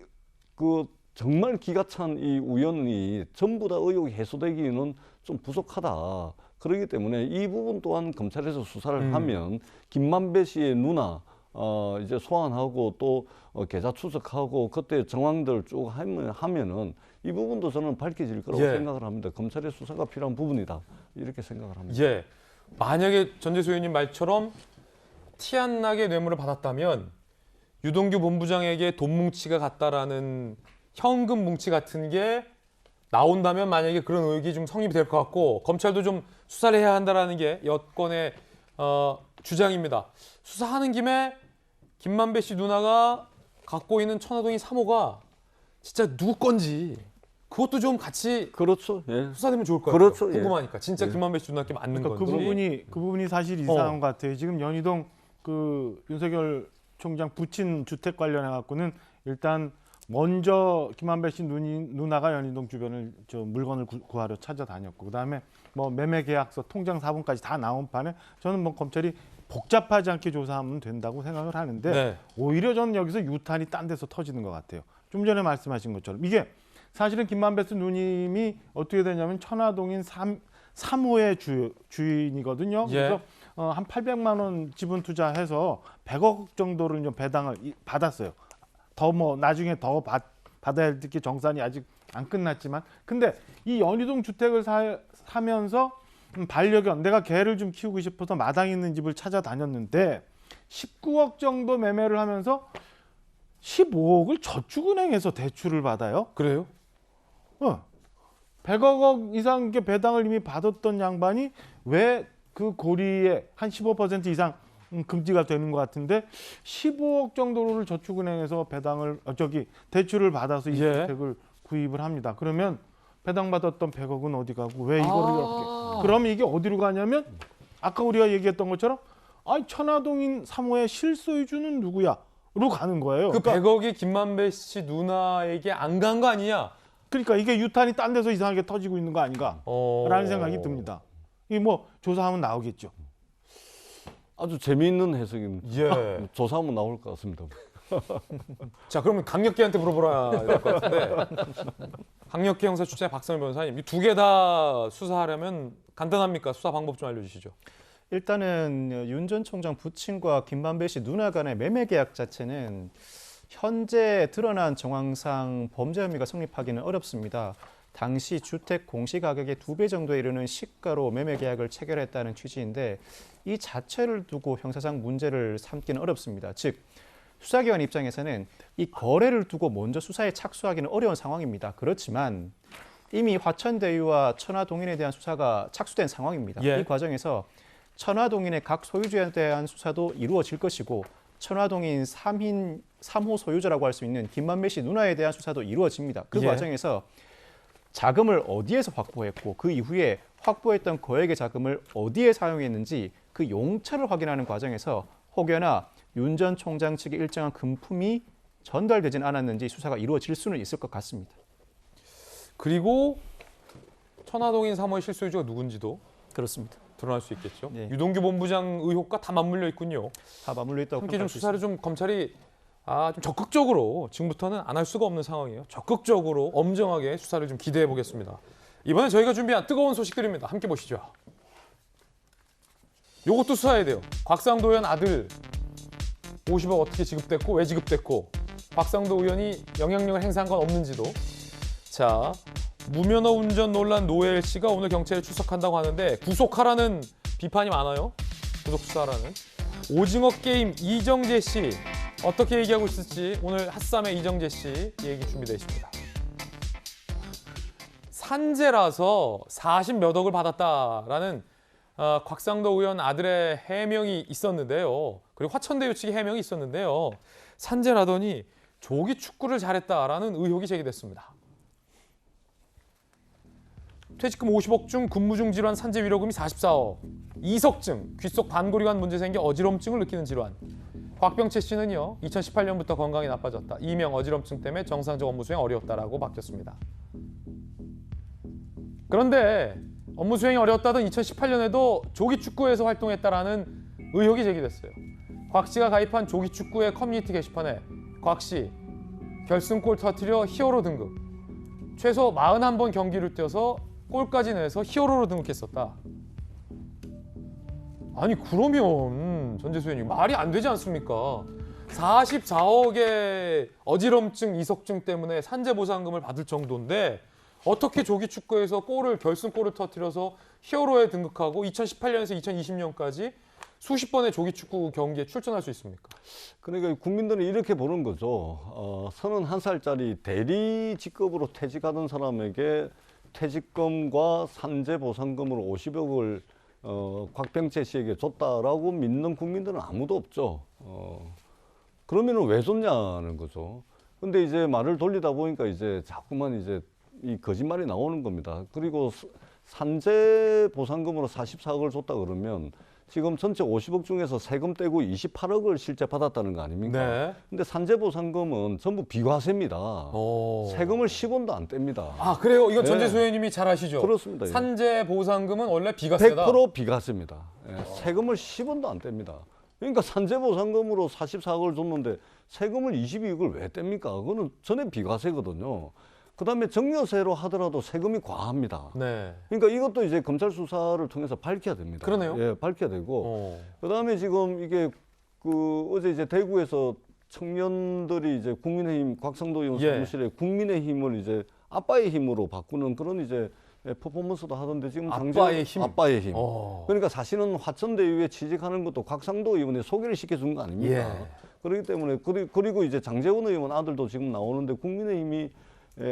그 정말 기가 찬 이 우연이 전부 다 의혹이 해소되기는 좀 부족하다. 그렇기 때문에 이 부분 또한 검찰에서 수사를 하면 김만배 씨의 누나 이제 소환하고 또 계좌 추적하고 그때 정황들 쭉 하면은 이 부분도 저는 밝혀질 거라고 생각을 합니다. 검찰의 수사가 필요한 부분이다. 이렇게 생각을 합니다. 만약에 전재수 의원님 말처럼 티 안 나게 뇌물을 받았다면 유동규 본부장에게 돈 뭉치가 갔다라는 현금 뭉치 같은 게 나온다면 만약에 그런 의혹이 좀 성립이 될 것 같고 검찰도 좀 수사를 해야 한다라는 게 여권의 주장입니다. 수사하는 김에 김만배 씨 누나가 갖고 있는 천화동인 3호가 진짜 누구 건지 그것도 좀 같이 그렇죠. 예. 수사되면 좋을 것 같아요. 그렇죠. 궁금하니까 진짜 예. 김만배 씨 누나께 맞는 그러니까 건지. 그 부분이 사실 이상한 것 같아요. 지금 연희동 그 윤석열 총장 부친 주택 관련해 갖고는 일단 먼저 김만배 씨 누나가 연희동 주변을 저 물건을 구하러 찾아다녔고 그다음에 뭐 매매 계약서 통장 사본까지 다 나온 판에 저는 뭐 검찰이 복잡하지 않게 조사하면 된다고 생각을 하는데 네. 오히려 저는 여기서 유탄이 딴 데서 터지는 것 같아요. 좀 전에 말씀하신 것처럼 이게 사실은 김만배 씨 누님이 어떻게 되냐면 천화동인 3호의 주인이거든요. 예. 그래서 한 800만 원 지분 투자해서 100억 정도를 이제 배당을 받았어요. 더 뭐 나중에 더 받아야 될 게 정산이 아직 안 끝났지만 근데 이 연희동 주택을 사면서 반려견 내가 개를 좀 키우고 싶어서 마당 있는 집을 찾아다녔는데 19억 정도 매매를 하면서 15억을 저축은행에서 대출을 받아요. 그래요? 100억 이상 배당을 이미 받았던 양반이 왜 그 고리에 한 15% 이상 금지가 되는 것 같은데 15억 정도를 저축은행에서 대출을 받아서 이 주택을 구입을 합니다. 그러면 배당 받았던 100억은 어디 가고 왜 이거를 이렇게? 그러면 이게 어디로 가냐면 아까 우리가 얘기했던 것처럼 천화동인 3호의 실소유주는 누구야?로 가는 거예요. 그 그러니까 100억이 김만배 씨 누나에게 안 간 거 아니냐? 그러니까 이게 유탄이 딴 데서 이상하게 터지고 있는 거 아닌가라는 생각이 듭니다. 이 뭐 조사하면 나오겠죠. 아주 재미있는 해석입니다. 예. 조사하면 나올 것 같습니다. 자, 그러면 강력계한테 물어보라 될 것 같은데 강력계 형사 출신의 박성일 변호사님, 이 두 개 다 수사하려면 간단합니까? 수사 방법 좀 알려주시죠. 일단은 윤 전 총장 부친과 김만배 씨 누나 간의 매매 계약 자체는 현재 드러난 정황상 범죄 혐의가 성립하기는 어렵습니다. 당시 주택 공시가격의 2배 정도에 이르는 시가로 매매 계약을 체결했다는 취지인데 이 자체를 두고 형사상 문제를 삼기는 어렵습니다. 즉 수사기관 입장에서는 이 거래를 두고 먼저 수사에 착수하기는 어려운 상황입니다. 그렇지만 이미 화천대유와 천화동인에 대한 수사가 착수된 상황입니다. 예. 이 과정에서 천화동인의 각 소유주에 대한 수사도 이루어질 것이고 천화동인 3호 소유자라고 할 수 있는 김만배 씨 누나에 대한 수사도 이루어집니다. 그 예. 과정에서 자금을 어디에서 확보했고 그 이후에 확보했던 거액의 자금을 어디에 사용했는지 그 용처를 확인하는 과정에서 혹여나 윤 전 총장 측에 일정한 금품이 전달되진 않았는지 수사가 이루어질 수는 있을 것 같습니다. 그리고 천화동인 3호의 실소유주가 누군지도 그렇습니다. 드러날 수 있겠죠. 네. 유동규 본부장 의혹과 다 맞물려 있군요. 다 맞물려 있다고 함께 좀 평가할 수 수사를 좀 검찰이 좀 적극적으로 지금부터는 안 할 수가 없는 상황이에요. 적극적으로 엄정하게 수사를 좀 기대해 보겠습니다. 이번에 저희가 준비한 뜨거운 소식들입니다. 함께 보시죠. 요것도 수사해야 돼요. 곽상도 의원 아들 50억 어떻게 지급됐고 왜 지급됐고 곽상도 의원이 영향력을 행사한 건 없는지도. 자, 무면허 운전 논란 노엘 씨가 오늘 경찰에 출석한다고 하는데 구속하라는 비판이 많아요. 구속 수사라는. 오징어 게임 이정재 씨 어떻게 얘기하고 있을지 오늘 핫삼의 이정재 씨 얘기 준비되어 있습니다. 산재라서 40몇 억을 받았다라는 곽상도 의원 아들의 해명이 있었는데요. 그리고 화천대유 측의 해명이 있었는데요. 산재라더니 조기 축구를 잘했다라는 의혹이 제기됐습니다. 퇴직금 50억 중 근무 중 질환 산재 위로금이 44억. 이석증, 귓속 반고리관 문제 생겨 어지럼증을 느끼는 질환. 곽병채 씨는요. 2018년부터 건강이 나빠졌다. 이명 어지럼증 때문에 정상적 업무 수행 어려웠다라고 바뀌었습니다. 그런데 업무 수행이 어려웠다던 2018년에도 조기축구에서 활동했다라는 의혹이 제기됐어요. 곽 씨가 가입한 조기축구의 커뮤니티 게시판에 곽 씨 결승골 터뜨려 히어로 등극. 최소 41번 경기를 뛰어서 골까지 내서 히어로로 등극했었다. 아니 그러면 전재수현님 말이 안 되지 않습니까? 44억의 어지럼증, 이석증 때문에 산재보상금을 받을 정도인데 어떻게 조기축구에서 결승골을 터뜨려서 히어로에 등극하고 2018년에서 2020년까지 수십 번의 조기축구 경기에 출전할 수 있습니까? 그러니까 국민들은 이렇게 보는 거죠. 31살짜리 대리 직급으로 퇴직하던 사람에게 퇴직금과 산재보상금으로 50억을 곽병채 씨에게 줬다라고 믿는 국민들은 아무도 없죠. 그러면은 왜 줬냐는 거죠. 근데 이제 말을 돌리다 보니까 이제 자꾸만 이제 이 거짓말이 나오는 겁니다. 그리고 산재 보상금으로 44억을 줬다 그러면 지금 전체 50억 중에서 세금 떼고 28억을 실제 받았다는 거 아닙니까? 네. 근데 산재 보상금은 전부 비과세입니다. 세금을 10원도 안 뗍니다. 아, 그래요? 이건 네. 전재수 의원님이 잘 아시죠? 그렇습니다. 예. 산재 보상금은 원래 비과세다. 100% 비과세입니다. 예, 세금을 10원도 안 뗍니다. 그러니까 산재 보상금으로 44억을 줬는데 세금을 22억을 왜 뗍니까? 그거는 전액 비과세거든요. 그다음에 증여세로 하더라도 세금이 과합니다. 네. 그러니까 이것도 이제 검찰 수사를 통해서 밝혀야 됩니다. 그러네요. 예, 밝혀야 되고. 그다음에 지금 이게 어제 이제 대구에서 청년들이 이제 국민의힘 곽상도 의원 사무실에 국민의힘을 이제 아빠의 힘으로 바꾸는 그런 이제 퍼포먼스도 하던데 지금 아빠의 힘. 아빠의 힘. 그러니까 사실은 화천대유에 취직하는 것도 곽상도 의원의 소개를 시켜준 거 아닙니까? 그렇기 때문에 그리고 이제 장제원 의원 아들도 지금 나오는데 국민의힘이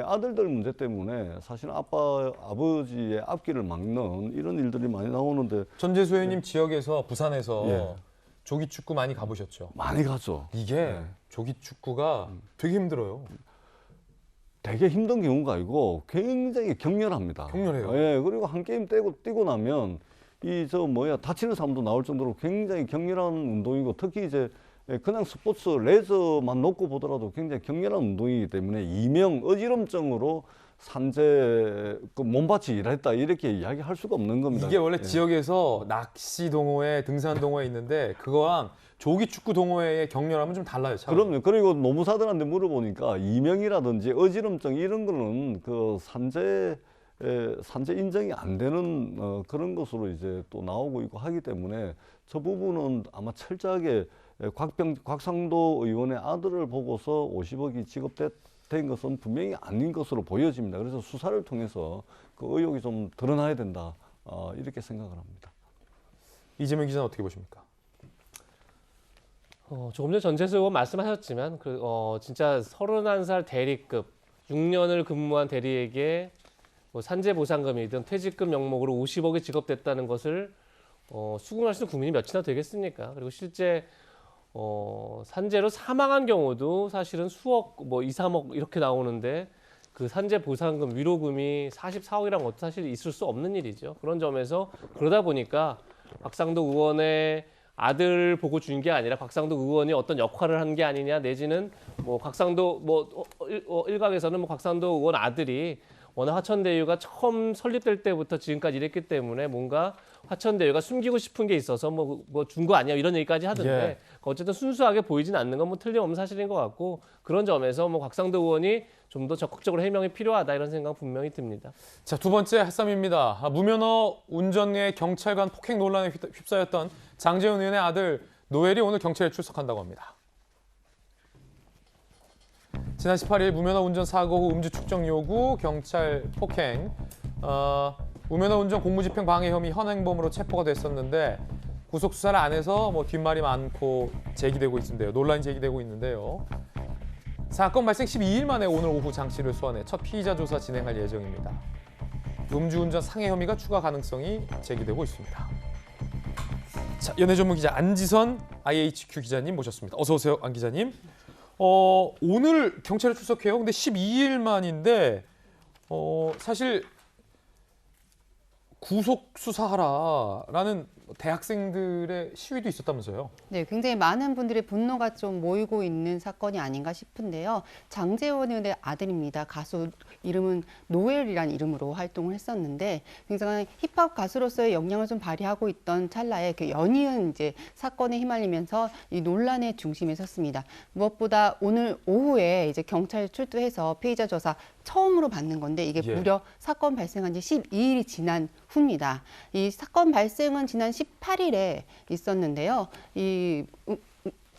아들들 문제 때문에 사실은 아버지의 앞길을 막는 이런 일들이 많이 나오는데 전재수 의원님 지역에서 부산에서 조기축구 많이 가보셨죠? 많이 가죠. 이게 조기축구가 되게 힘들어요. 되게 힘든 경우가 아니고 굉장히 격렬합니다. 격렬해요. 예, 그리고 한 게임 뛰고 나면 다치는 사람도 나올 정도로 굉장히 격렬한 운동이고 특히 이제 그냥 스포츠 레저만 놓고 보더라도 굉장히 격렬한 운동이기 때문에 이명 어지럼증으로 산재 몸밭이 일했다 이렇게 이야기할 수가 없는 겁니다. 이게 원래 지역에서 낚시 동호회, 등산 동호회 있는데 그거랑 조기축구 동호회의 격렬함은 좀 달라요. 참. 그럼요. 그리고 노무사들한테 물어보니까 이명이라든지 어지럼증 이런 거는 그 산재 인정이 안 되는 그런 것으로 이제 또 나오고 있고 하기 때문에 저 부분은 아마 철저하게 곽상도 의원의 아들을 보고서 50억이 지급된 것은 분명히 아닌 것으로 보여집니다. 그래서 수사를 통해서 그 의혹이 좀 드러나야 된다. 이렇게 생각을 합니다. 이재명 기자는 어떻게 보십니까? 조금 전에 전재수 의원 말씀하셨지만 진짜 31살 대리급 6년을 근무한 대리에게 뭐 산재 보상금이든 퇴직금 명목으로 50억이 지급됐다는 것을 수긍하시는 국민이 몇이나 되겠습니까? 그리고 실제 산재로 사망한 경우도 사실은 수억, 2, 3억 이렇게 나오는데 그 산재 보상금 위로금이 44억이라는 것도 사실 있을 수 없는 일이죠. 그런 점에서 그러다 보니까 곽상도 의원의 아들 보고 준 게 아니라 곽상도 의원이 어떤 역할을 한 게 아니냐 내지는 곽상도 일각에서는 곽상도 의원 아들이 워낙 화천대유가 처음 설립될 때부터 지금까지 이랬기 때문에 뭔가 화천대유가 숨기고 싶은 게 있어서 준 거 아니야 이런 얘기까지 하던데 어쨌든 순수하게 보이진 않는 건 틀림없는 사실인 것 같고 그런 점에서 곽상도 의원이 좀 더 적극적으로 해명이 필요하다 이런 생각 분명히 듭니다. 자, 두 번째 핫쌈입니다. 무면허 운전의 경찰관 폭행 논란에 휩싸였던 장제원 의원의 아들 노엘이 오늘 경찰에 출석한다고 합니다. 지난 18일 무면허 운전 사고 후 음주 측정 요구, 경찰 폭행, 무면허 운전 공무집행 방해 혐의 현행범으로 체포가 됐었는데 구속 수사를 안 해서 뒷말이 많고 제기되고 있는데요. 논란이 제기되고 있는데요. 사건 발생 12일 만에 오늘 오후 장 씨를 소환해 첫 피의자 조사 진행할 예정입니다. 음주운전 상해 혐의가 추가 가능성이 제기되고 있습니다. 자, 연예 전문 기자 안지선 IHQ 기자님 모셨습니다. 어서 오세요, 안 기자님. 오늘 경찰에 출석해요. 근데 12일 만인데 사실 구속 수사하라라는 대학생들의 시위도 있었다면서요? 네, 굉장히 많은 분들의 분노가 좀 모이고 있는 사건이 아닌가 싶은데요. 장제원 의원의 아들입니다. 가수 이름은 노엘이라는 이름으로 활동을 했었는데 굉장히 힙합 가수로서의 역량을 좀 발휘하고 있던 찰나에 그 연이은 이제 사건에 휘말리면서 이 논란의 중심에 섰습니다. 무엇보다 오늘 오후에 이제 경찰에 출두해서 피의자 조사 처음으로 받는 건데 이게 무려 사건 발생한 지 12일이 지난 후입니다. 이 사건 발생은 지난 18일에 있었는데요. 이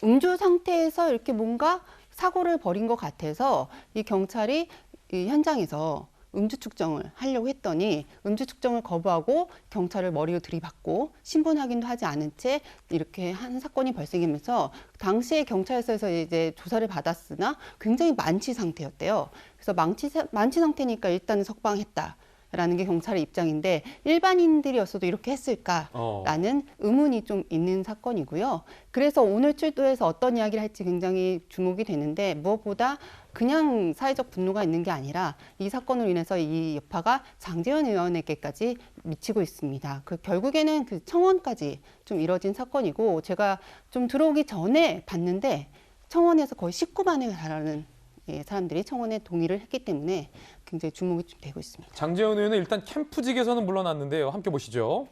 음주 상태에서 이렇게 뭔가 사고를 벌인 것 같아서 이 경찰이 이 현장에서 음주 측정을 하려고 했더니 음주 측정을 거부하고 경찰을 머리로 들이받고 신분 확인도 하지 않은 채 이렇게 한 사건이 발생하면서 당시에 경찰서에서 이제 조사를 받았으나 굉장히 만취 상태였대요. 그래서 만취 상태니까 일단은 석방했다. 라는 게 경찰의 입장인데 일반인들이었어도 이렇게 했을까라는 의문이 좀 있는 사건이고요. 그래서 오늘 출두해서 어떤 이야기를 할지 굉장히 주목이 되는데 무엇보다 그냥 사회적 분노가 있는 게 아니라 이 사건으로 인해서 이 여파가 장제원 의원에게까지 미치고 있습니다. 결국에는 그 청원까지 좀 이뤄진 사건이고 제가 좀 들어오기 전에 봤는데 청원에서 거의 19만에 달하는 사람들이 청원에 동의를 했기 때문에 굉장히 주목이 좀 되고 있습니다. 장제원 의원은 일단 캠프직에서는 물러났는데요. 함께 보시죠.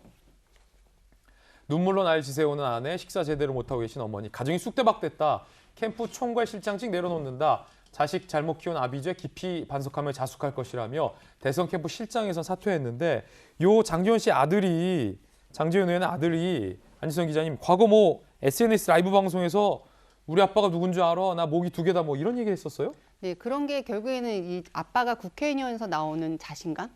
눈물로 날 지새우는 아내, 식사 제대로 못하고 계신 어머니, 가정이 쑥대박됐다. 캠프 총괄 실장직 내려놓는다. 자식 잘못 키운 아비죄 깊이 반성하며 자숙할 것이라며 대선 캠프 실장에서 사퇴했는데 요 장제원 씨 아들이, 장제원 의원의 아들이 안지성 기자님, 과거 SNS 라이브 방송에서 우리 아빠가 누군지 알아? 나 목이 2개다 뭐 이런 얘기 했었어요? 네, 그런 게 결국에는 이 아빠가 국회의원에서 나오는 자신감,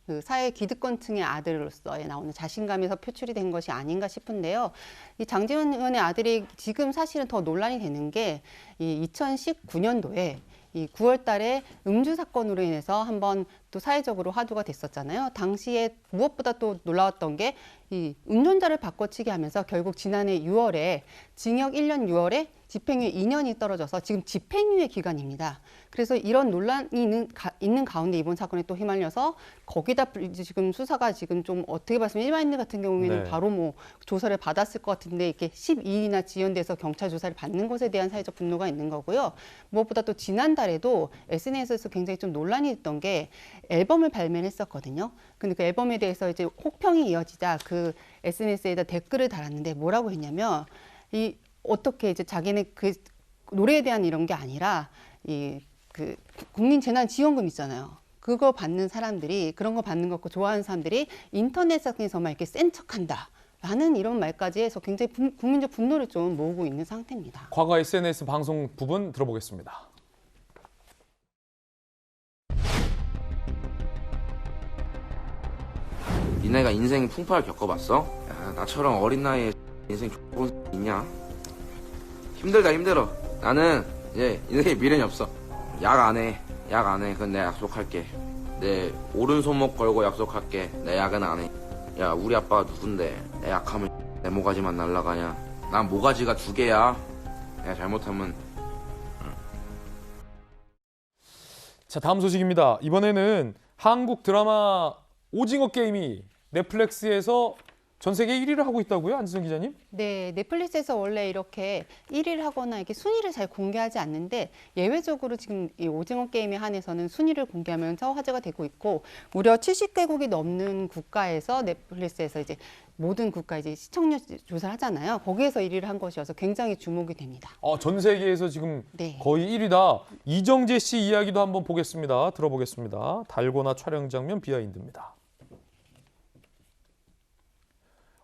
그 사회 기득권층의 아들로서의 나오는 자신감에서 표출이 된 것이 아닌가 싶은데요. 이 장제원 의원의 아들이 지금 사실은 더 논란이 되는 게 이 2019년도에 이 9월 달에 음주 사건으로 인해서 한번 또 사회적으로 화두가 됐었잖아요. 당시에 무엇보다 또 놀라웠던 게 이 운전자를 바꿔치기 하면서 결국 지난해 6월에 징역 1년 6월에 집행유예 2년이 떨어져서 지금 집행유예 기간입니다. 그래서 이런 논란이 있는 가운데 이번 사건에 또 휘말려서 거기다 지금 수사가 지금 좀 어떻게 봤으면 일반인들 같은 경우에는 네. 바로 조사를 받았을 것 같은데 이렇게 12일이나 지연돼서 경찰 조사를 받는 것에 대한 사회적 분노가 있는 거고요. 무엇보다 또 지난달에도 SNS에서 굉장히 좀 논란이 있던 게 앨범을 발매를 했었거든요. 근데 그 앨범에 대해서 이제 혹평이 이어지자 그 SNS에다 댓글을 달았는데 뭐라고 했냐면 어떻게 이제 자기는 그 노래에 대한 이런 게 아니라 그 국민재난지원금 있잖아요. 그거 받는 사람들이 그런 거 받는 거 좋아하는 사람들이 인터넷상에서만 이렇게 센 척한다. 라는 이런 말까지 해서 굉장히 국민적 분노를 좀 모으고 있는 상태입니다. 과거 SNS 방송 부분 들어보겠습니다. 니네가 인생 풍파를 겪어봤어? 야, 나처럼 어린 나이에 인생 좋은 있냐? 힘들다 힘들어. 나는 이제 인생에 미련이 없어. 약 안 해. 약 안 해. 그건 내가 약속할게. 내 오른손목 걸고 약속할게. 내 약은 안 해. 야, 우리 아빠가 누군데 내 약하면 내 모가지만 날아가냐? 난 모가지가 2개야. 내가 잘못하면. 자, 다음 소식입니다. 이번에는 한국 드라마 오징어 게임이 넷플릭스에서 전 세계 1위를 하고 있다고요, 안지성 기자님? 네, 넷플릭스에서 원래 이렇게 1위를 하거나 이렇게 순위를 잘 공개하지 않는데 예외적으로 지금 이 오징어 게임에 한해서는 순위를 공개하면서 화제가 되고 있고 무려 70개국이 넘는 국가에서 넷플릭스에서 이제 모든 국가 이제 시청률 조사를 하잖아요. 거기에서 1위를 한 것이어서 굉장히 주목이 됩니다. 전 세계에서 지금 네. 거의 1위다. 이정재 씨 이야기도 한번 보겠습니다. 들어보겠습니다. 달고나 촬영 장면 비하인드입니다.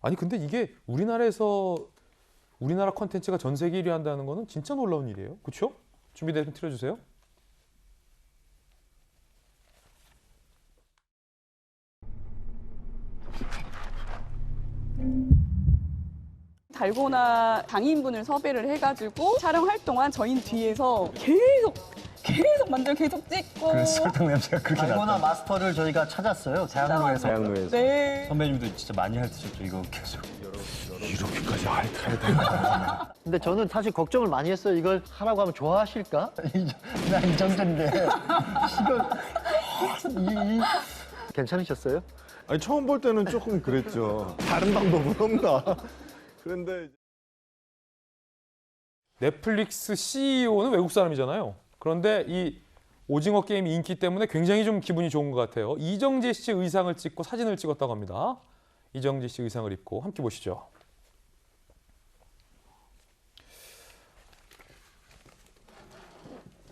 아니 근데 이게 우리나라 콘텐츠가 전 세계 1위 한다는 거는 진짜 놀라운 일이에요. 그렇죠? 준비되면 틀어주세요. 달고나 장인분을 섭외를 해가지고 촬영할 동안 저희는 뒤에서 계속 만들고 계속 찍고. 그래서 설탕 냄새가 그렇게 나요. 달고나 마스터를 저희가 찾았어요. 대학로에서. 네. 선배님도 진짜 많이 해드셨죠. 이거 계속. 이렇게까지 핥아야 되나? 근데 저는 사실 걱정을 많이 했어요. 이걸 하라고 하면 좋아하실까? 나 이정재인데. 괜찮으셨어요? 아니 처음 볼 때는 조금 그랬죠. 다른 방법은 없나? 그런데 넷플릭스 CEO는 외국 사람이잖아요. 그런데 이 오징어 게임 인기 때문에 굉장히 좀 기분이 좋은 것 같아요. 이정재 씨 의상을 찍고 사진을 찍었다고 합니다. 이정재 씨 의상을 입고 함께 보시죠.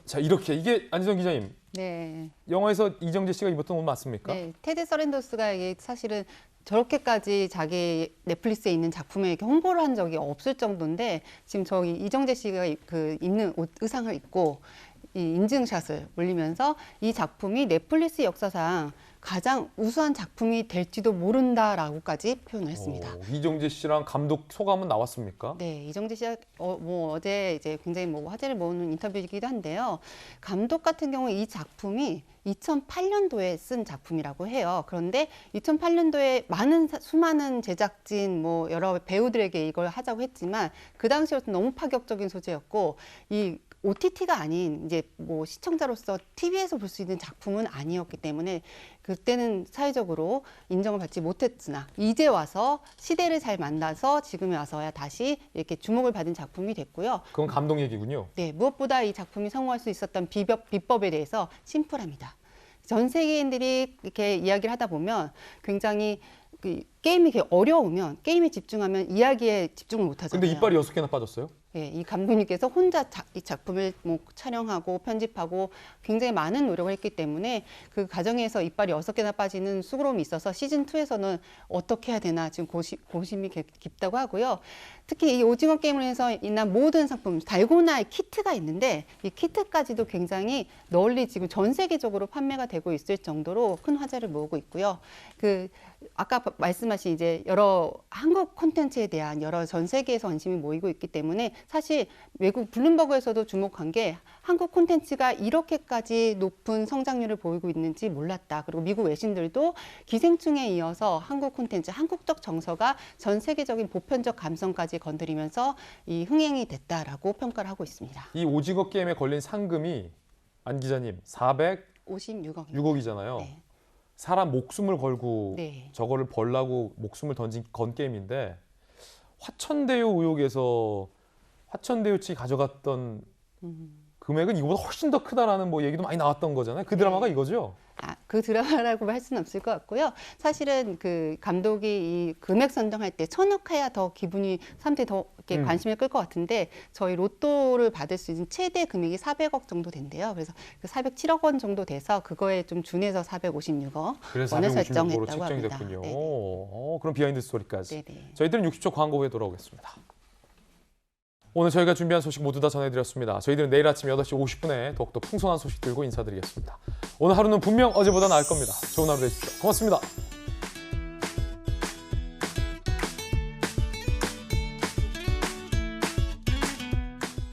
자, 이렇게 이게 안지성 기자님. 네. 영화에서 이정재 씨가 입었던 옷 맞습니까? 네. 테드 서렌더스가 이게 사실은 저렇게까지 자기 넷플릭스에 있는 작품에 이렇게 홍보를 한 적이 없을 정도인데 지금 저기 이정재 씨가 입는 의상을 입고 이 인증샷을 올리면서 이 작품이 넷플릭스 역사상 가장 우수한 작품이 될지도 모른다라고까지 표현을 했습니다. 이정재 씨랑 감독 소감은 나왔습니까? 네, 이정재 씨가 어제 이제 굉장히 화제를 모으는 인터뷰이기도 한데요. 감독 같은 경우 이 작품이 2008년도에 쓴 작품이라고 해요. 그런데 2008년도에 수많은 제작진, 여러 배우들에게 이걸 하자고 했지만 그 당시로서 너무 파격적인 소재였고 이 OTT가 아닌 이제 시청자로서 TV에서 볼 수 있는 작품은 아니었기 때문에 그때는 사회적으로 인정을 받지 못했으나 이제 와서 시대를 잘 만나서 지금에 와서야 다시 이렇게 주목을 받은 작품이 됐고요. 그건 감동 얘기군요. 네, 무엇보다 이 작품이 성공할 수 있었던 비법에 대해서 심플합니다. 전 세계인들이 이렇게 이야기를 하다 보면 굉장히 게임이 어려우면 게임에 집중하면 이야기에 집중을 못 하잖아요. 근데 이빨이 6개나 빠졌어요? 예, 이 감독님께서 혼자 이 작품을 촬영하고 편집하고 굉장히 많은 노력을 했기 때문에 그 과정에서 이빨이 6개나 빠지는 수고로움이 있어서 시즌2에서는 어떻게 해야 되나 지금 고심이 깊다고 하고요. 특히 이 오징어 게임을 해서 인한 모든 상품, 달고나의 키트가 있는데 이 키트까지도 굉장히 널리 지금 전 세계적으로 판매가 되고 있을 정도로 큰 화제를 모으고 있고요. 아까 말씀하신 이제 여러 한국 콘텐츠에 대한 여러 전 세계에서 관심이 모이고 있기 때문에 사실 외국 블룸버그에서도 주목한 게 한국 콘텐츠가 이렇게까지 높은 성장률을 보이고 있는지 몰랐다. 그리고 미국 외신들도 기생충에 이어서 한국 콘텐츠, 한국적 정서가 전 세계적인 보편적 감성까지 건드리면서 이 흥행이 됐다라고 평가를 하고 있습니다. 이 오징어 게임에 걸린 상금이 안 기자님 456억이잖아요. 네. 사람 목숨을 걸고 네. 저거를 벌라고 목숨을 건 게임인데 화천대유 의혹에서 화천대유 측이 가져갔던 금액은 이거보다 훨씬 더 크다라는 얘기도 많이 나왔던 거잖아요. 그 드라마가 이거죠? 그 드라마라고 할 수는 없을 것 같고요. 사실은 그 감독이 이 금액 선정할 때 1,000억 해야 더 사람들이 더 이렇게 관심을 끌 것 같은데 저희 로또를 받을 수 있는 최대 금액이 400억 정도 된대요. 그래서 407억 원 정도 돼서 그거에 좀 준해서 456억 원을 설정했다고 합니다. 됐군요. 그럼 비하인드 스토리까지. 네네. 저희들은 60초 광고 후에 돌아오겠습니다. 오늘 저희가 준비한 소식 모두 다 전해드렸습니다. 저희들은 내일 아침 8시 50분에 더욱더 풍성한 소식 들고 인사드리겠습니다. 오늘 하루는 분명 어제보다 나을 겁니다. 좋은 하루 되십시오. 고맙습니다.